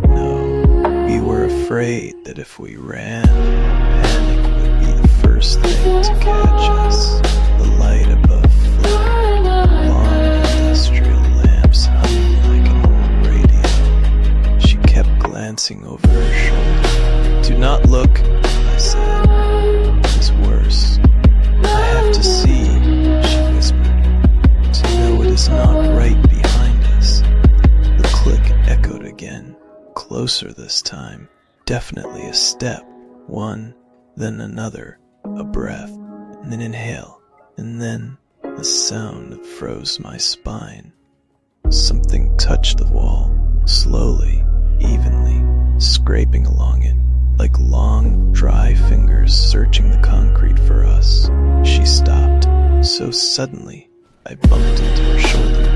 Speaker 1: No, we were afraid that if we ran, panic would be the first thing to catch us. The light above flickered, long industrial lamps humming like an old radio. She kept glancing over her shoulder. "Do not look," I said. "It is worse. I have to see," she whispered, "to know it is not right behind us." The click echoed again, closer this time. Definitely a step. One, then another, a breath, and an inhale, and then a sound that froze my spine. Something touched the wall, slowly, evenly, scraping along it, like long, dry fingers searching the concrete for us. She stopped, so suddenly I bumped into her shoulder.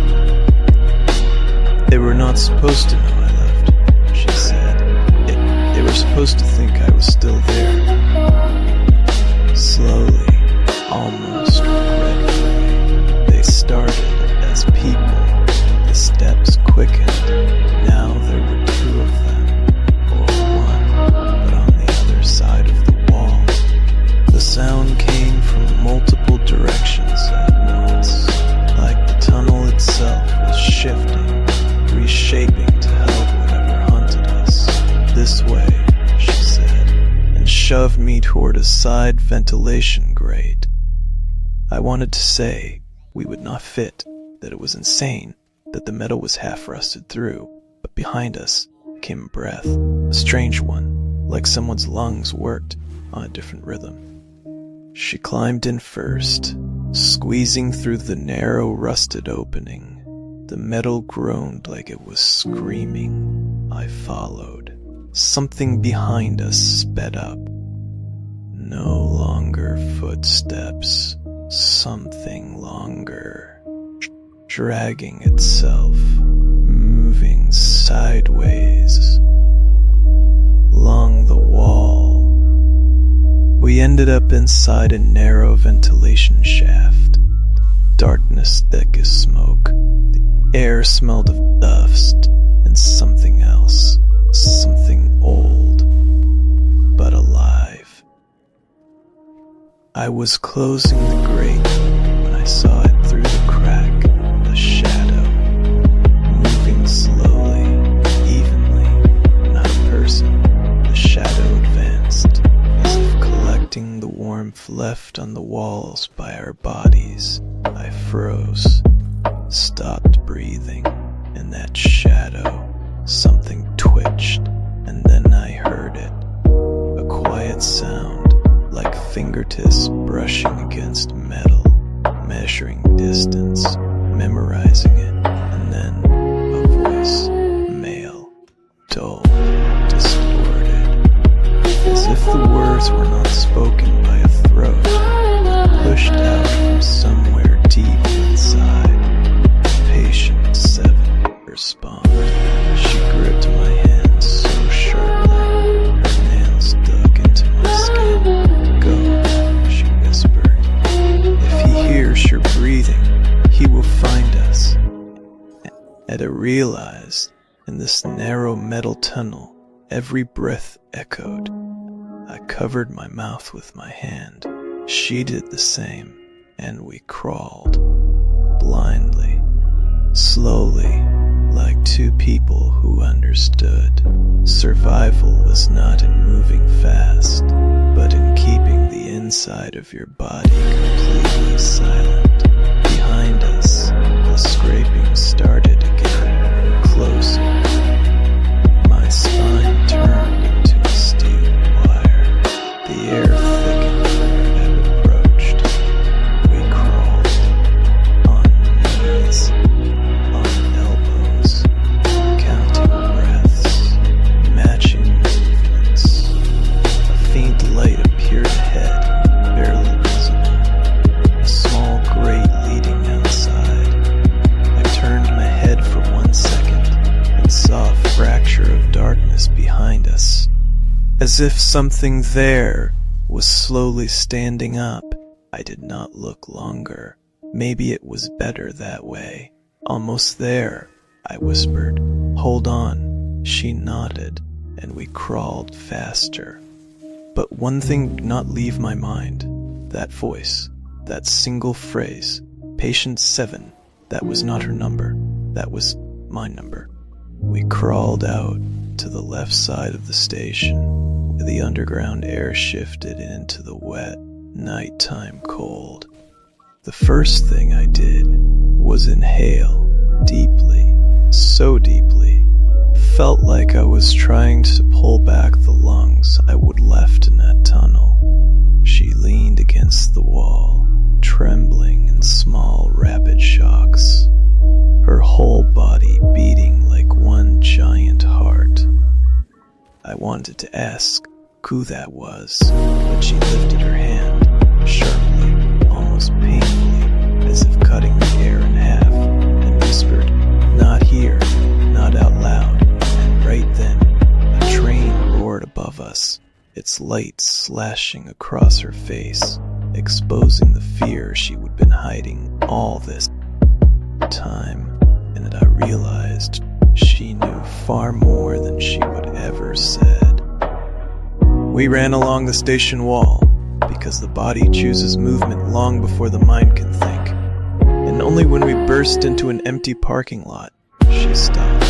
Speaker 1: "They were not supposed to know I left," she said. They were supposed to think I was still there." Slowly, almost regretfully, they started as people. The steps quickened. Now there were two of them, or one, but on the other side of the wall. The sound came from multiple directions at once, like the tunnel itself was shifting, reshaping to help whatever haunted us. "This way," she said, and shoved me toward a side ventilation grate. I wanted to say we would not fit, that it was insane, that the metal was half rusted through, but behind us came a breath, a strange one, like someone's lungs worked on a different rhythm. She climbed in first, squeezing through the narrow, rusted opening. The metal groaned like it was screaming. I followed. Something behind us sped up. No longer footsteps, something longer, dragging itself, moving sideways, along the wall. We ended up inside a narrow ventilation shaft. Darkness thick as smoke. The air smelled of dust and something else. Something old, but alive. I was closing the grate when I saw it through the crack, a shadow, moving slowly, evenly, not a person. The shadow advanced, as if collecting the warmth left on the walls by our bodies. I froze, stopped breathing, and that shadow, something twitched, and then I heard it. A quiet sound, like fingertips brushing against metal, measuring distance, memorizing it, and then a voice, male, dull, distorted, as if the words were not spoken by a throat, but pushed out from somewhere deep inside. "Patient 7, respond." She gripped my hand so sharply, her nails dug into my skin. "Go," she whispered. "If he hears your breathing, he will find us." And I realized, in this narrow metal tunnel, every breath echoed. I covered my mouth with my hand. She did the same, and we crawled, blindly, slowly, like two people who understood. Survival was not in moving fast, but in keeping the inside of your body completely silent. Behind us, the scraping started again, closer. My spine turned into a steel wire. The air thickened where it had approached. as if something there was slowly standing up. I did not look longer. Maybe it was better that way. Almost there, I whispered. Hold on. She nodded, and we crawled faster. But one thing would not leave my mind. That voice, that single phrase, Patient 7, that was not her number. That was my number. We crawled out to the left side of the station, where the underground air shifted into the wet, nighttime cold. The first thing I did was inhale deeply, so deeply. Felt like I was trying to pull back the lungs I would left in that tunnel. She leaned against the wall, trembling in small, rapid shocks, her whole body beating like one giant heart. I wanted to ask who that was, but she lifted her hand, sharply, almost painfully, as if cutting the air in half, and whispered, "Not here," not out loud, and right then, a train roared above us, its lights slashing across her face, exposing the fear she would been hiding all this time, and that I realized she knew far more than she would ever said. We ran along the station wall, because the body chooses movement long before the mind can think, and only when we burst into an empty parking lot, she stopped,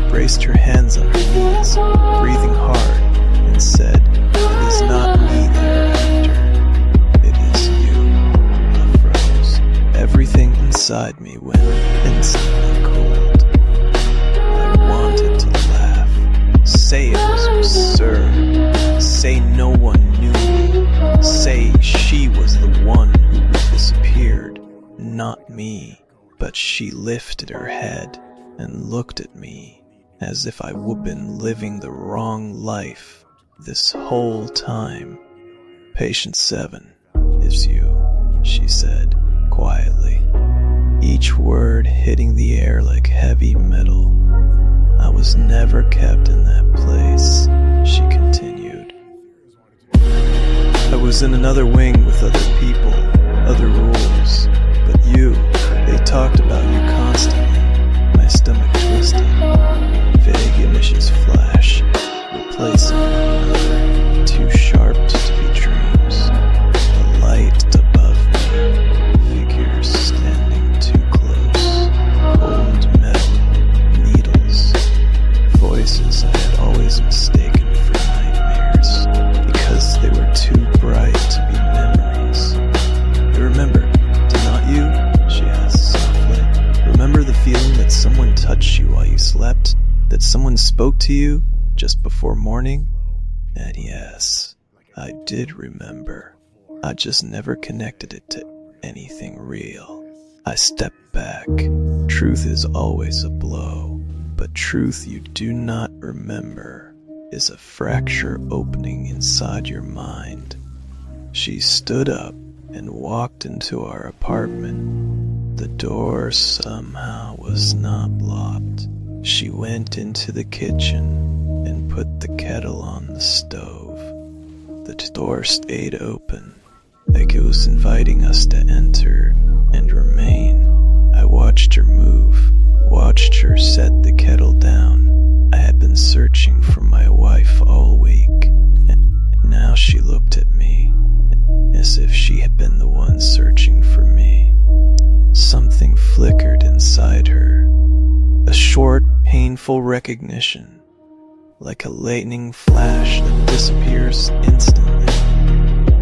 Speaker 1: braced her hands on her knees, breathing hard, and said, "It is not me they are after. It is you." I froze. Everything inside me went instantly cold. I wanted to laugh, say it was absurd, say no one knew me, say she was the one who disappeared, not me. But she lifted her head and looked at me as if I would been living the wrong life this whole time. "Patient 7 is you," she said quietly, each word hitting the air like heavy metal. "I was never kept in that place," she continued. "I was in another wing with other people, other rules, but you, they talked about you constantly." My stomach twisted. Vague images flash, replacing one another, too sharp to be dreams. The light above me, figures standing too close, cold metal, needles, voices I had always mistaken for nightmares, because they were too bright to be memories. "You remember, did not you?" she asked softly. "Remember the feeling that someone touched you while you slept? That someone spoke to you just before morning?" And yes, I did remember. I just never connected it to anything real. I stepped back. Truth is always a blow, but truth you do not remember is a fracture opening inside your mind. She stood up and walked into our apartment. The door somehow was not locked. She went into the kitchen and put the kettle on the stove. The door stayed open, like it was inviting us to enter and remain. I watched her move, watched her set the kettle down. I had been searching for my wife all week, and now she looked at me as if she had been the one searching for me. Something flickered inside her, a short, painful recognition, like a lightning flash that disappears instantly,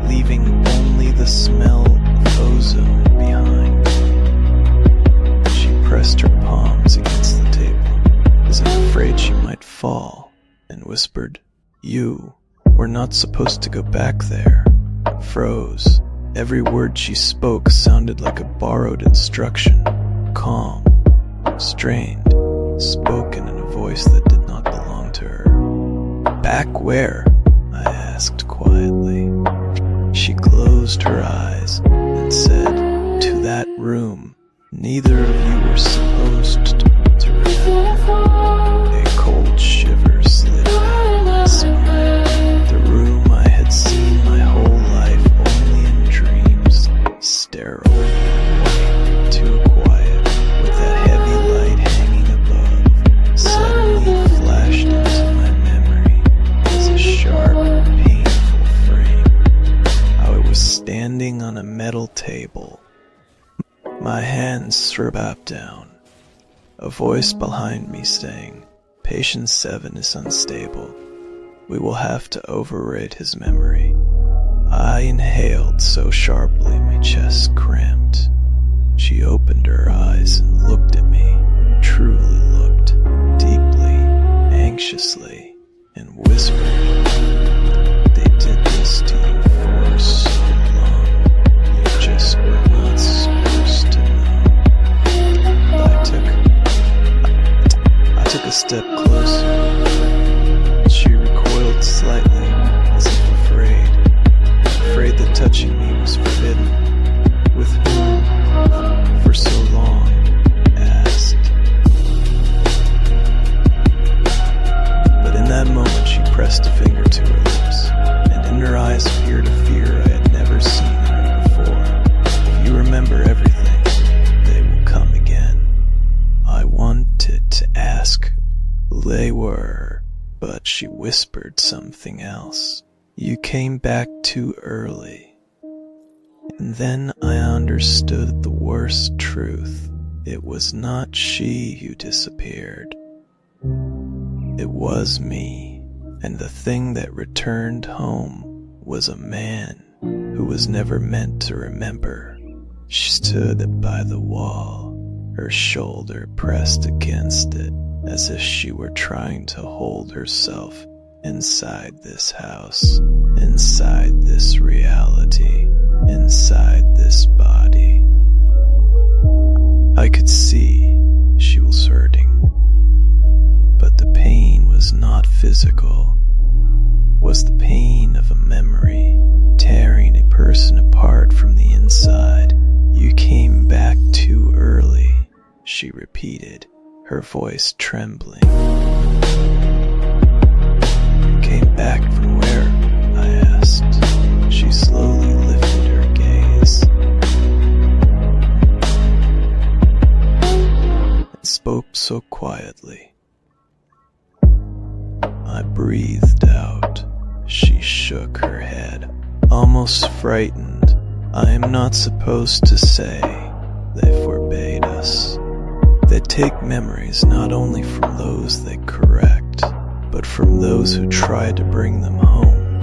Speaker 1: leaving only the smell of ozone behind. She pressed her palms against the table, as if afraid she might fall, and whispered, "You were not supposed to go back there." Froze. Every word she spoke sounded like a borrowed instruction, calm, strained, spoken in a voice that did not belong to her. "Back where?" I asked quietly. She closed her eyes and said, "To that room. Neither of you were supposed to remember." A cold shiver slid down my spine. The room little table. My hands strapped down. A voice behind me saying, "Patient 7 is unstable. We will have to override his memory." I inhaled so sharply my chest cramped. She opened her eyes and looked at me, truly looked, deeply, anxiously, and whispered, "They did this to you for so long. You just were not supposed to know." I took a step closer. She recoiled slightly, as if afraid that touching me was forbidden. "With whom? For so long?" asked. But in that moment she pressed a finger to her lips, and in her eyes appeared a fear I had never seen in her before. "If you remember everything, they will come again." I wanted to ask who they were, but she whispered something else. "You came back too early." And then I understood the worst truth. It was not she who disappeared. It was me, and the thing that returned home was a man who was never meant to remember. She stood by the wall, her shoulder pressed against it, as if she were trying to hold herself inside this house, inside this reality, inside this body. I could see she was hurting, but the pain was not physical. It was the pain of a memory, tearing a person apart from the inside. "You came back too early," she repeated, her voice trembling. "Came back from where?" I asked. She slowly lifted her gaze and spoke so quietly. I breathed out. She shook her head, almost frightened. "I am not supposed to say. They forbade us. They take memories not only from those they correct, but from those who try to bring them home."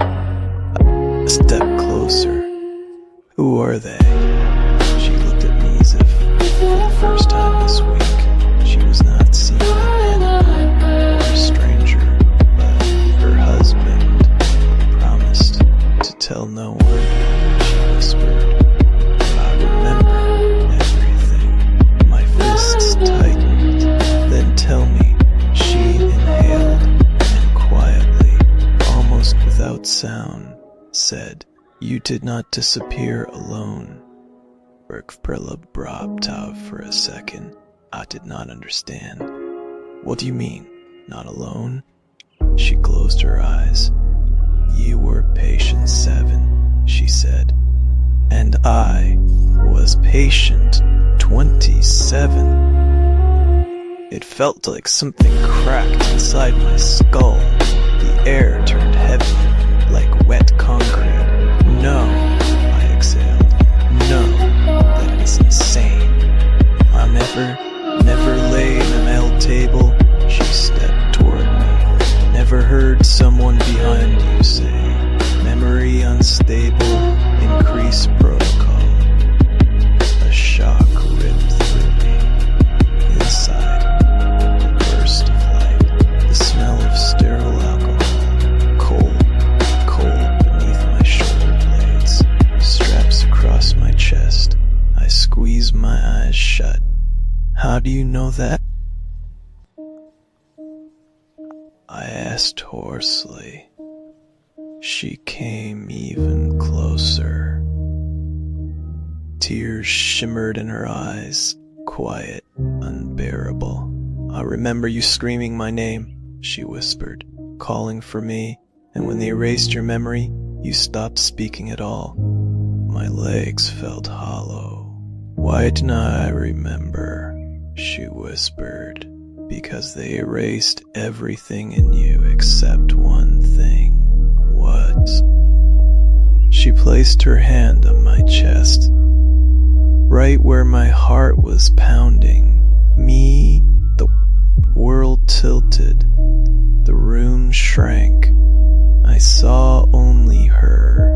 Speaker 1: A step closer. "Who are they?" She looked at me as if, for the first time this week, she was not seeing an enemy or a stranger, but her husband. Promised to tell no one, she whispered. "But I remember everything." My fists tightened. "Then tell me." She inhaled and quietly, almost without sound, said, "You did not disappear alone." Bergprilla dropped out for a second. I did not understand. "What do you mean, not alone?" She closed her eyes. "You were patient 7, she said, "and I was patient 27. It felt like something cracked inside my skull. The air turned heavy, like wet concrete. "No," I exhaled. "No, that is insane. I'll never lay in a metal table." She stepped toward me. "Never heard someone behind you say, 'Memory unstable, increase protocol.'" A shock ripped through me. Inside, a burst of light, the smell of sterile alcohol, cold beneath my shoulder blades, straps across my chest. I squeezed my eyes shut. "How do you know that?" I asked hoarsely. She came even closer. Tears shimmered in her eyes, quiet, unbearable. "I remember you screaming my name," she whispered, "calling for me, and when they erased your memory, you stopped speaking at all." My legs felt hollow. "Why didn't I remember?" she whispered. "Because they erased everything in you except one thing." "What?" She placed her hand on my chest where my heart was pounding. Me, the world tilted. The room shrank. I saw only her.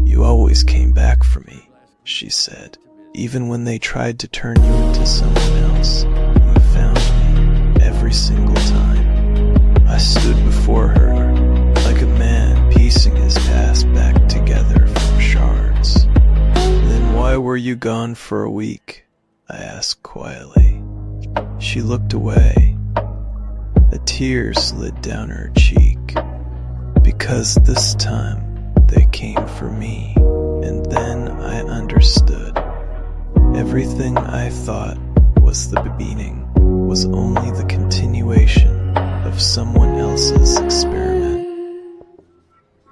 Speaker 1: You always came back for me, she said. Even when they tried to turn you into someone else, you found me every single time. I stood before her like a man piecing his past back together from shards. Then why were you gone for a week? I asked quietly. She looked away. A tear slid down her cheek. Because this time they came for me, and then I understood. Everything I thought was the beginning was only the continuation of someone else's experiment.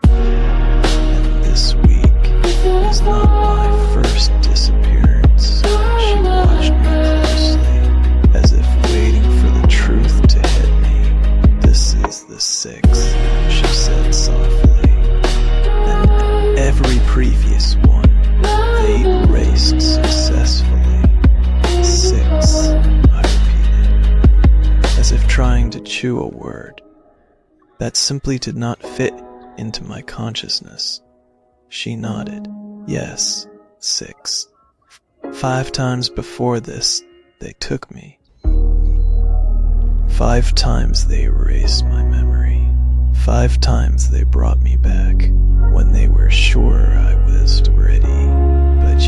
Speaker 1: And this week was not my first disappearance. She watched me closely, as if waiting for the truth to hit me. This is the sixth, she said softly. And every previous one, they erased successfully. 6, I repeated, as if trying to chew a word that simply did not fit into my consciousness. She nodded. Yes, 6. 5 times before this, they took me. 5 times they erased my memory. 5 times they brought me back when they were sure I was ready. But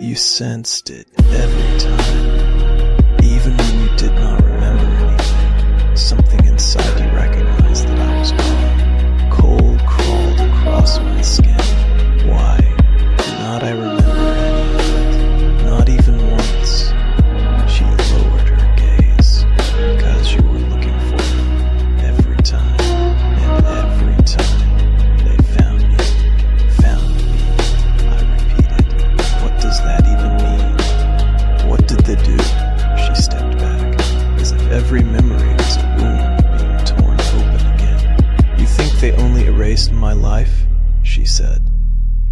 Speaker 1: you sensed it every time. Even when you did not remember anything, something inside you recognized that I was gone. Cold crawled across my skin. Why did not I remember any of it? Not even once. She lowered her gaze. Because you were looking for me every time. And every time they found me. I repeated. What does that even mean? What did they do? She stepped back, as if every memory was a wound being torn open again. You think they only erased my life? She said.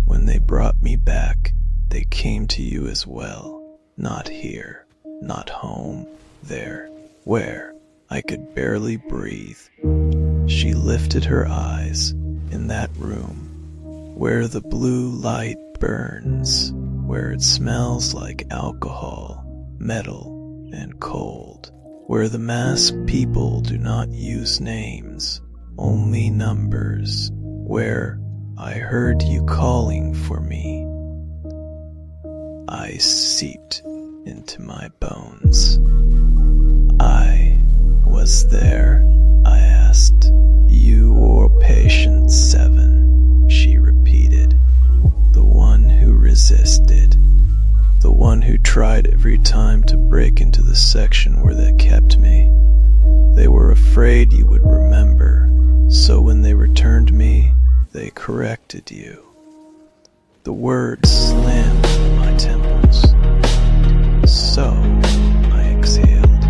Speaker 1: When they brought me back, they came to you as well. Not here, not home, there, where I could barely breathe. She lifted her eyes. In that room, where the blue light burns, where it smells like alcohol, metal, and cold, where the masked people do not use names, only numbers, where I heard you calling for me. I seeped into my bones. I was there, I asked. You or patient 7, she repeated. The one who resisted. The one who tried every time to break into the section where they kept me. They were afraid you would remember, so when they returned me, they corrected you. The words slammed on my temples. So, I exhaled.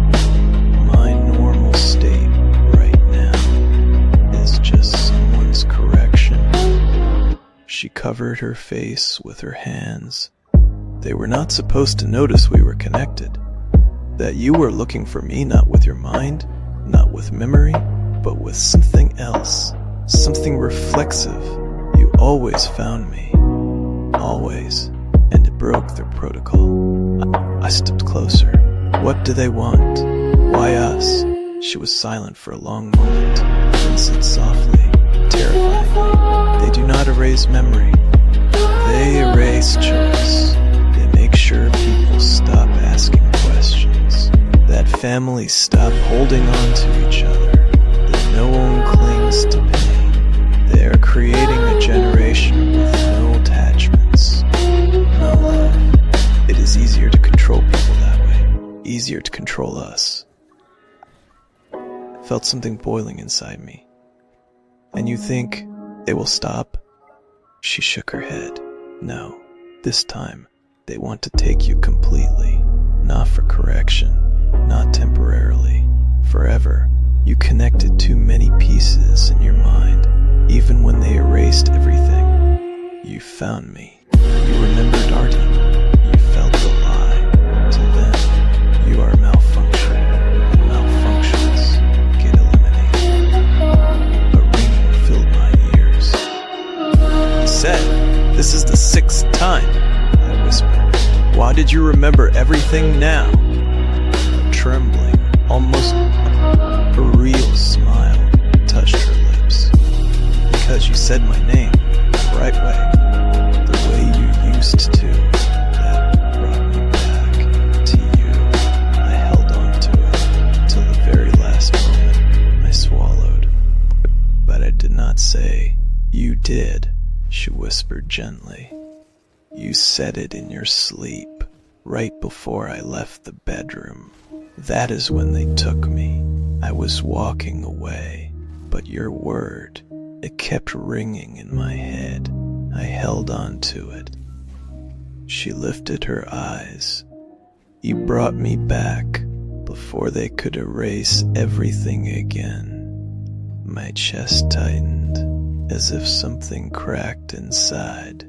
Speaker 1: My normal state right now is just someone's correction. She covered her face with her hands. They were not supposed to notice we were connected. That you were looking for me not with your mind, not with memory, but with something else. Something reflexive. You always found me. Always. And it broke their protocol. I stepped closer. What do they want? Why us? She was silent for a long moment, then said softly, terrifyingly, they do not erase memory. They erase choice. They make sure people stop asking questions. That families stop holding on to each other. That no one clings to pain. They are creating a generation with no attachments, no love. It is easier to control people that way. Easier to control us. I felt something boiling inside me. And you think they will stop? She shook her head. No, this time they want to take you completely. Not for correction, not temporarily, forever. You connected too many pieces in your mind. Even when they erased everything, you found me. You remembered Artie. the sixth time, I whispered. Why did you remember everything now? A trembling, almost a real smile touched her lips. Because you said my name the right way, the way you used to. That brought me back to you. I held on to it until the very last moment. I swallowed, but I did not say, "You did," she whispered gently. "You said it in your sleep, right before I left the bedroom. That is when they took me. I was walking away, but your word, it kept ringing in my head. I held on to it." She lifted her eyes. "You brought me back before they could erase everything again." My chest tightened, as if something cracked inside.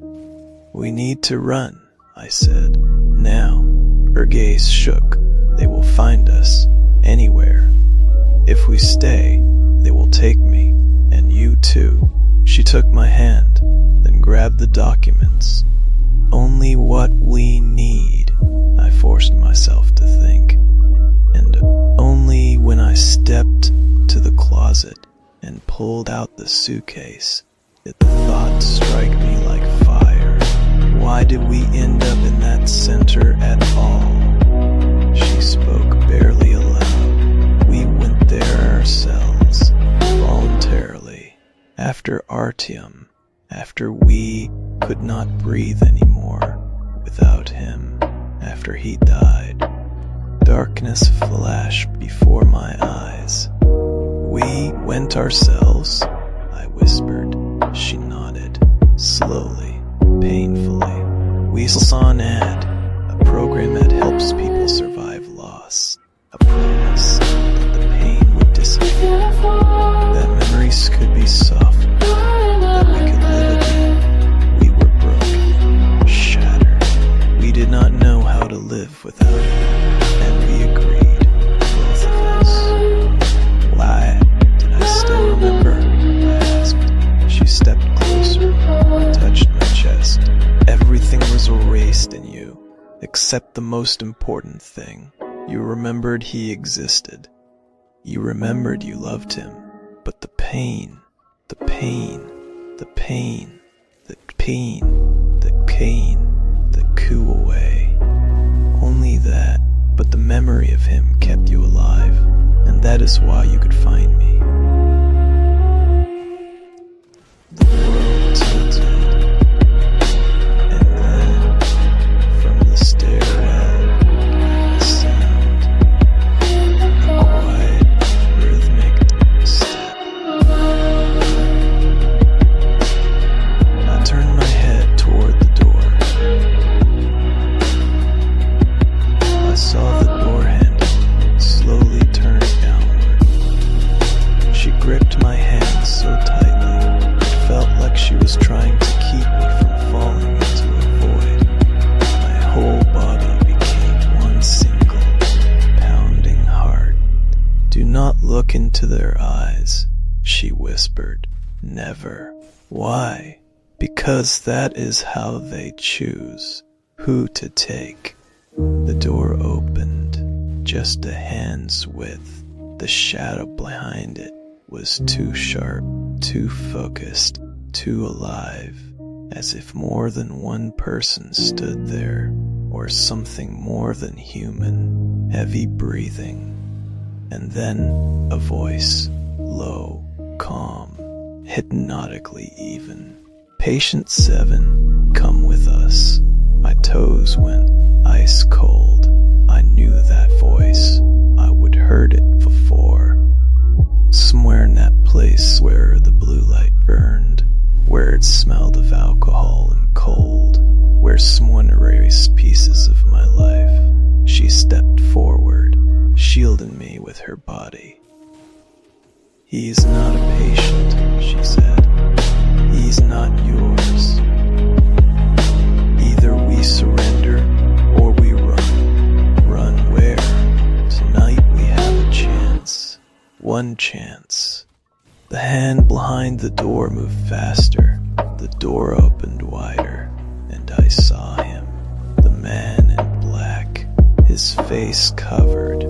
Speaker 1: "We need to run," I said. "Now." Her gaze shook. "They will find us, anywhere. If we stay, they will take me, and you too." She took my hand, then grabbed the documents. "Only what we need," I forced myself to think. And only when I stepped to the closet and pulled out the suitcase did the thought strike me like fire. Why did we end up in that center at all? She spoke barely aloud. We went there ourselves, voluntarily. After Artyom, after we could not breathe anymore without him, after he died. Darkness flashed before my eyes. "We went ourselves," I whispered. She nodded, slowly, painfully. "We saw an ad, a program that helps people survive loss, a promise that the pain would disappear, that memories could be softened, that we could live again. We were broken, shattered. We did not know how to live without it, and we agreed, both of us." "Why did I still remember?" I asked. She stepped closer and touched my chest. "Everything was erased in you, except the most important thing. You remembered he existed. You remembered you loved him. But the pain, the pain, the pain, the pain, the pain, the coup away. Only that, but the memory of him kept you alive, and that is why you could find me." The world tilted, and then from the stairwell came a sound, a quiet, rhythmic step. I turned my head toward the door. I saw the door handle slowly turn downward. She gripped my hand so tightly, it felt like she was trying to keep me from falling into a void. My whole body became one single, pounding heart. "Do not look into their eyes," she whispered. "Never." "Why?" "Because that is how they choose who to take." The door opened, just a hand's width. The shadow behind it was too sharp, too focused, too alive, as if more than one person stood there, or something more than human, heavy breathing. And then a voice, low, calm, hypnotically even. "Patient 7, come with us." My toes went ice cold. I knew that voice. I would heard it before. Somewhere in that place where the blue light burned, where it smelled of alcohol and cold, where someone erased pieces of my life. She stepped forward, shielding me with her body. "He is not a patient," she said. "He's not yours. Either we surrender or we run. Run where? Tonight we have a chance. One chance." The hand behind the door moved faster. The door opened wider. face covered,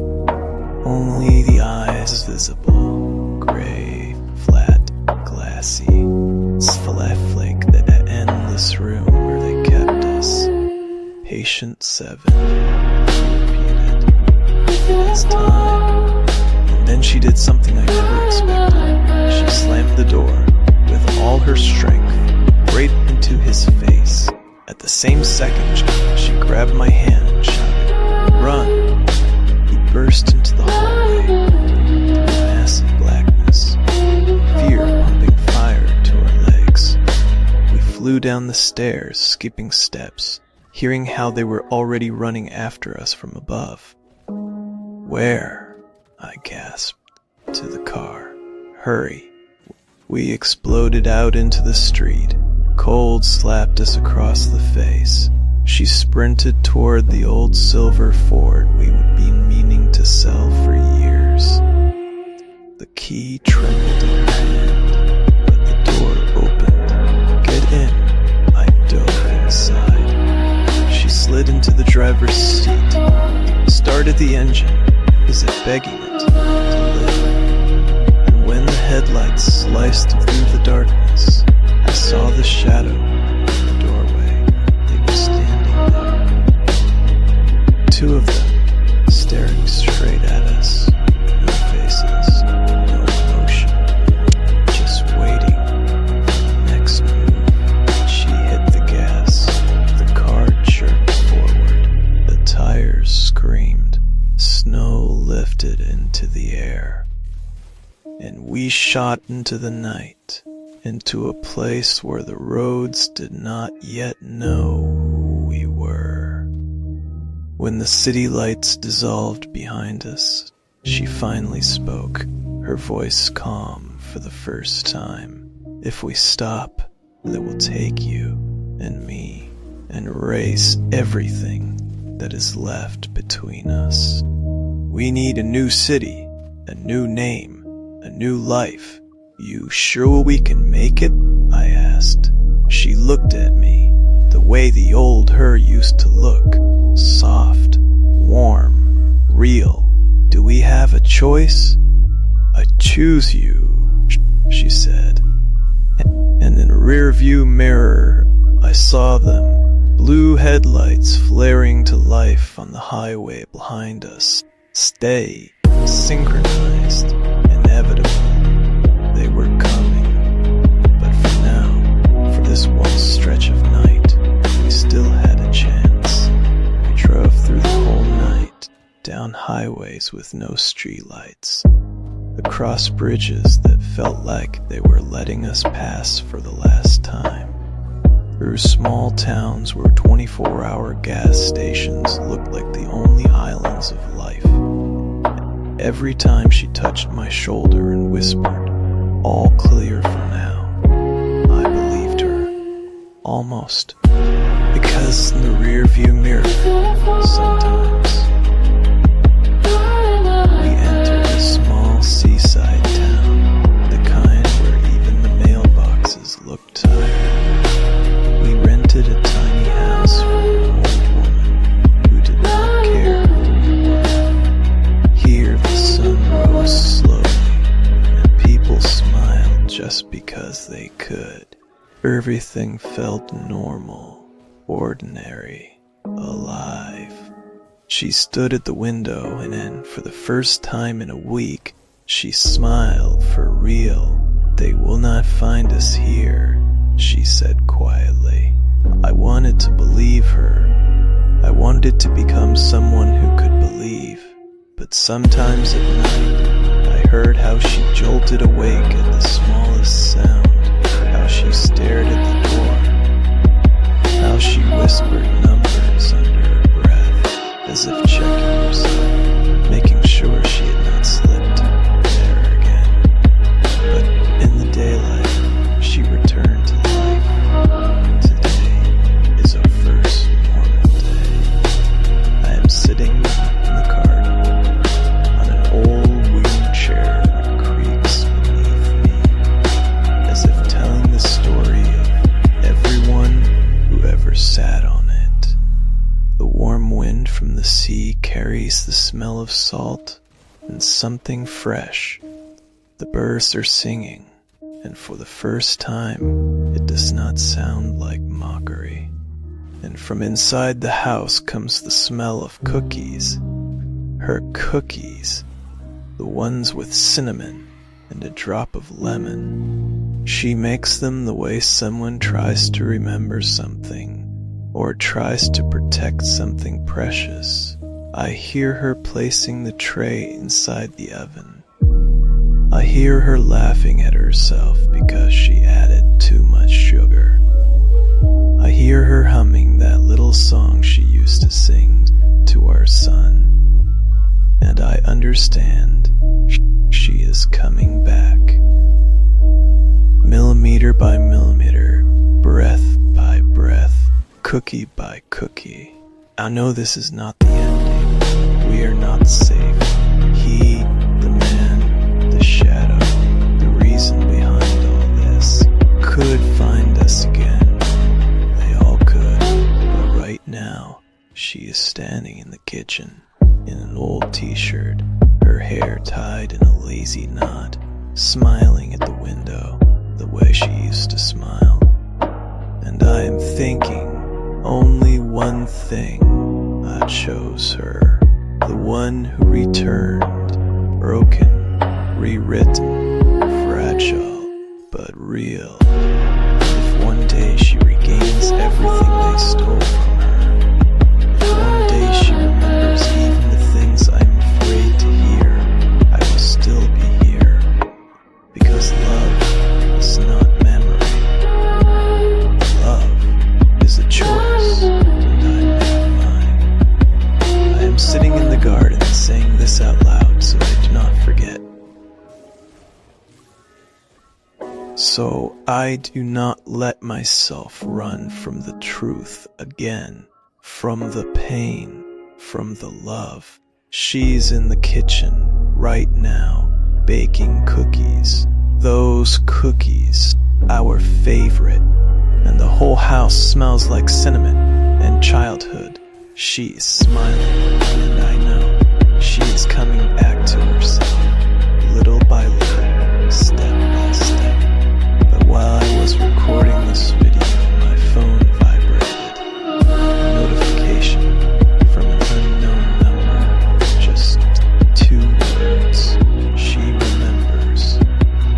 Speaker 1: only the eyes visible, gray, flat, glassy, flake that endless room where they kept us. Patient 7, repeated. It is time. And then she did something I never expected. She slammed the door with all her strength, right into his face. At the same second, she grabbed my hand and shouted, "Run!" He burst into the hallway, through massive blackness, fear pumping fire to our legs. We flew down the stairs, skipping steps, hearing how they were already running after us from above. "Where?" I gasped. "To the car. Hurry." We exploded out into the street. Cold slapped us across the face. She sprinted toward the old silver Ford we would be meaning to sell for years. The key trembled in her hand, but the door opened. "Get in." I dove inside. She slid into the driver's seat, started the engine, as if begging it to live. And when the headlights sliced through the darkness, I saw the shadow in the doorway. They were standing there. Two of them, staring straight at us. No faces, no emotion. Just waiting for the next move. She hit the gas. The car jerked forward. The tires screamed. Snow lifted into the air. And we shot into the night, into a place where the roads did not yet know who we were. When the city lights dissolved behind us, she finally spoke, her voice calm for the first time. "If we stop, they will take you and me and erase everything that is left between us. We need a new city, a new name, a new life. You sure we can make it?" I asked. She looked at me, the way the old her used to look. Soft, warm, real. "Do we have a choice?" "I choose you," she said. And in a rear-view mirror, I saw them, blue headlights flaring to life on the highway behind us. Stay, synchronized, inevitable. They were coming, but for now, for this one stretch of night, we still had a chance. We drove through the whole night, down highways with no streetlights, across bridges that felt like they were letting us pass for the last time, through small towns where 24-hour gas stations looked like the only islands of life. Every time she touched my shoulder and whispered, "All clear for now," I believed her. Almost. Because in the rear-view mirror, sometimes, we entered a small seaside town, the kind where even the mailboxes looked tired. We rented a tiny house from an old woman who did not care who we were. Here the sun rose slowly, and people smiled just because they could. Everything felt normal, ordinary, alive. She stood at the window, and then, for the first time in a week, she smiled for real. "They will not find us here," she said quietly. I wanted to believe her. I wanted to become someone who could believe. But sometimes at night, I heard how she jolted awake at the smallest sound, how she stared at the door, how she whispered numbers under her breath, as if checking herself, making sure she had not slipped there again. But in the daylight, she returned to life. Today is our first normal day. I am sitting in the garden, on an old wooden chair that creaks beneath me, as if telling the story of everyone who ever sat on it. The warm wind wind from the sea carries the smell of salt and something fresh. The birds are singing, and for the first time, it does not sound like mockery. And from inside the house comes the smell of cookies. Her cookies, the ones with cinnamon and a drop of lemon. She makes them the way someone tries to remember something, or tries to protect something precious. I hear her placing the tray inside the oven. I hear her laughing at herself because she added too much sugar. I hear her humming that little song she used to sing to our son. And I understand she is coming back. Millimeter by millimeter, breath by breath, cookie by cookie. I know this is not the ending. We are not safe. He, the man, the shadow, the reason behind all this, could find us again. They all could. But right now, she is standing in the kitchen, in an old t-shirt, her hair tied in a lazy knot, smiling at the window, the way she used to smile. And I am thinking only one thing. I chose her, the one who returned, broken, rewritten, fragile, but real. If one day she regains everything they stole from her, if one day she remembers even the things I'm afraid to hear, I will still be here. Because love is not memory. Love is a choice, and I make mine. I am sitting in the garden saying this out loud so I do not forget. So I do not let myself run from the truth again, from the pain, from the love. She's in the kitchen right now, baking cookies. Those cookies, our favorite. And the whole house smells like cinnamon and childhood. She is smiling, and I know she is coming back to herself, little by little, step by step. But while I was recording this video, my phone vibrated. A notification from an unknown number. Just 2 words. She remembers.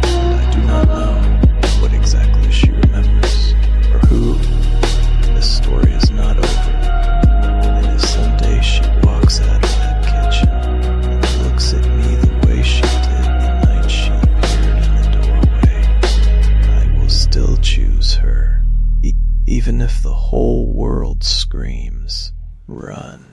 Speaker 1: And I do not know what exactly she remembers, or who. The story is not over. And if someday she walks out of that kitchen and looks at me the way she did the night she appeared in the doorway, I will still choose her, even if the whole world screams, run.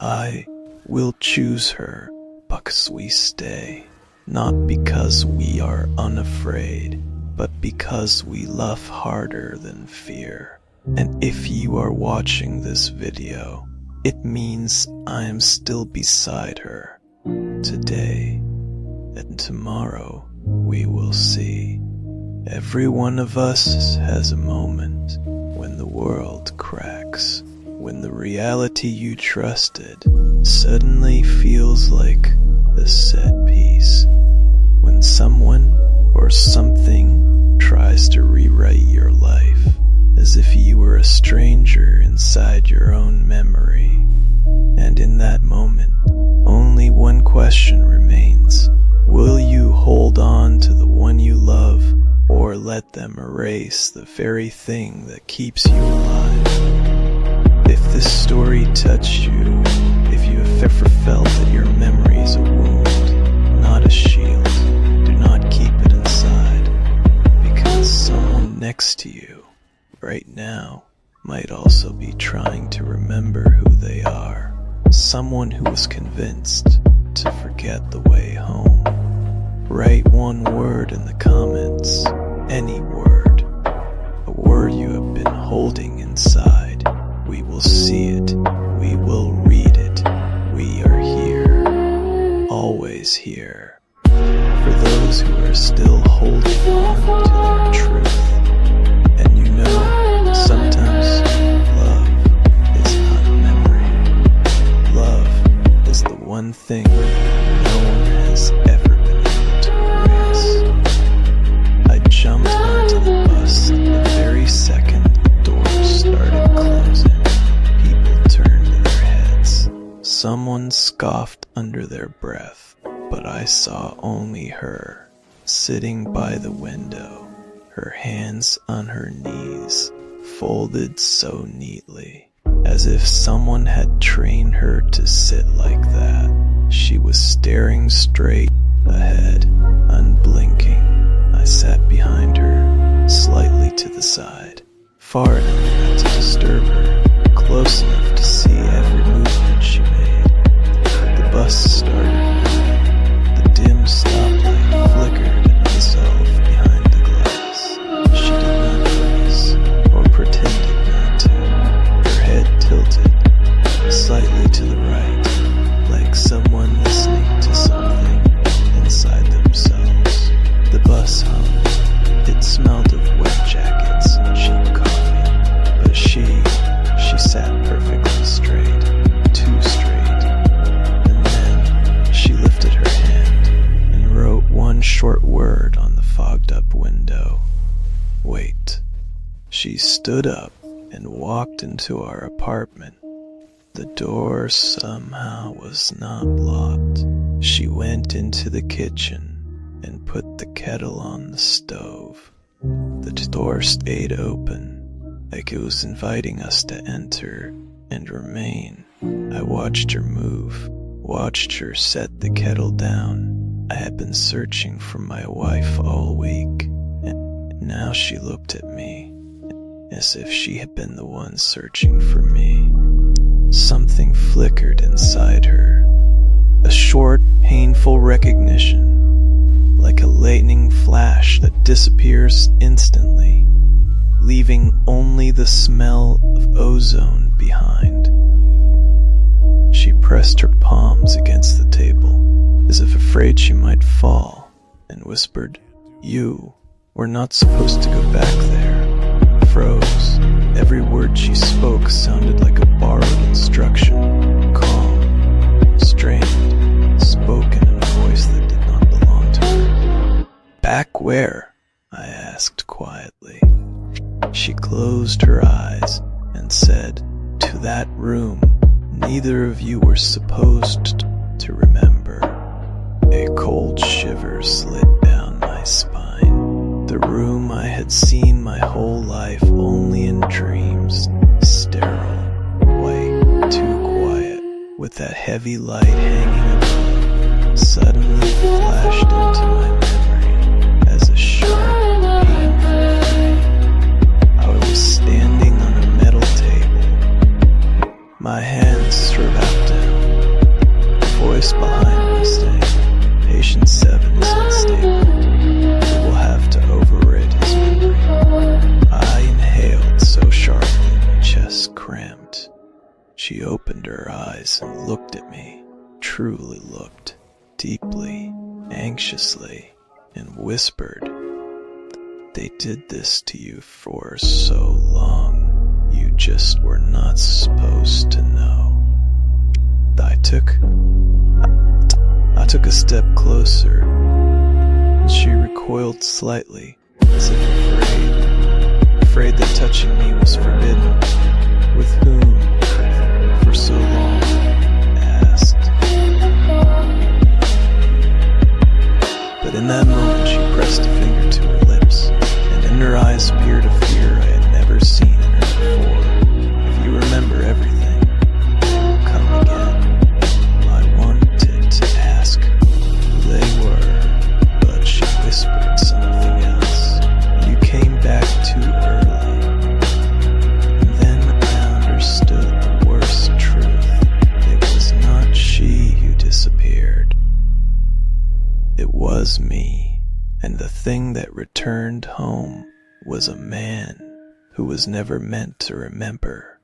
Speaker 1: I will choose her because we stay, not because we are unafraid, but because we love harder than fear. And if you are watching this video, it means I am still beside her, today, and tomorrow we will see. Every one of us has a moment when the world cracks, when the reality you trusted suddenly feels like a set piece, when someone or something tries to rewrite your life as if you were a stranger inside your own memory. And in that moment, only one question remains. Will you hold on to the one you love, or let them erase the very thing that keeps you alive? If this story touched you, if you have ever felt that your memory is a wound, not a shield, do not keep it inside, because someone next to you right now might also be trying to remember who they are. Someone who was convinced to forget the way home. Write one word in the comments, any word, a word you have been holding inside. We will see it, we will read it, we are here, always here, for those who are still holding on to their truth. And you know, sometimes love is not Everyone scoffed under their breath, but I saw only her, sitting by the window, her hands on her knees, folded so neatly, as if someone had trained her to sit like that. She was staring straight ahead, unblinking. I sat behind her, slightly to the side, far enough not to disturb her, close enough to see every movement she made. The bus started. The dim stoplight flickered and dissolved behind the glass. She did not notice, or pretended not to. Her head tilted, slightly to the right, like someone listening to something inside themselves. The bus hummed. It smelled of wet jackets and cheap coffee. But she sat perfectly straight, too straight. And then she lifted her hand and wrote one short word on the fogged-up window. Wait. She stood up and walked into our apartment. The door somehow was not locked. She went into the kitchen and put the kettle on the stove. The door stayed open, like it was inviting us to enter and remain. I watched her move, watched her set the kettle down. I had been searching for my wife all week, and now she looked at me, as if she had been the one searching for me. Something flickered inside her, a short, painful recognition, like a lightning flash that disappears instantly, leaving only the smell of ozone behind. She pressed her palms against the table, as if afraid she might fall, and whispered, "You were not supposed to go back there." Froze. Every word she spoke sounded like a borrowed instruction, calm, strained, spoken in a voice that did not belong to her. "Back where?" I asked quietly. She closed her eyes and said, "To that room neither of you were supposed to remember." A cold shiver slid down my spine. The room I had seen my whole life only in dreams, sterile, white, too quiet, with that heavy light hanging above, suddenly flashed into my memory as a sharp, painful pain. I was standing on a metal table, my hands shrivelled down, a voice behind me saying, "Patient 7 is unstable. We will have to override his memory." I inhaled so sharply my chest cramped. She opened her eyes and looked at me, truly looked, deeply, anxiously, and whispered, "They did this to you for so long. You just were not supposed to know." I took a step closer, and she recoiled slightly, as if afraid that touching me was forbidden. "With whom? For so long?" I asked. But in that moment she pressed a finger to her lips, and in her eyes appeared a fear I had never seen in her before. "If you remember everything, they will come again." I wanted to ask who they were, but she whispered something else. "You came back too early." And then I understood the worst truth. It was not she who disappeared. It was me, and the thing that returned home was a man who was never meant to remember.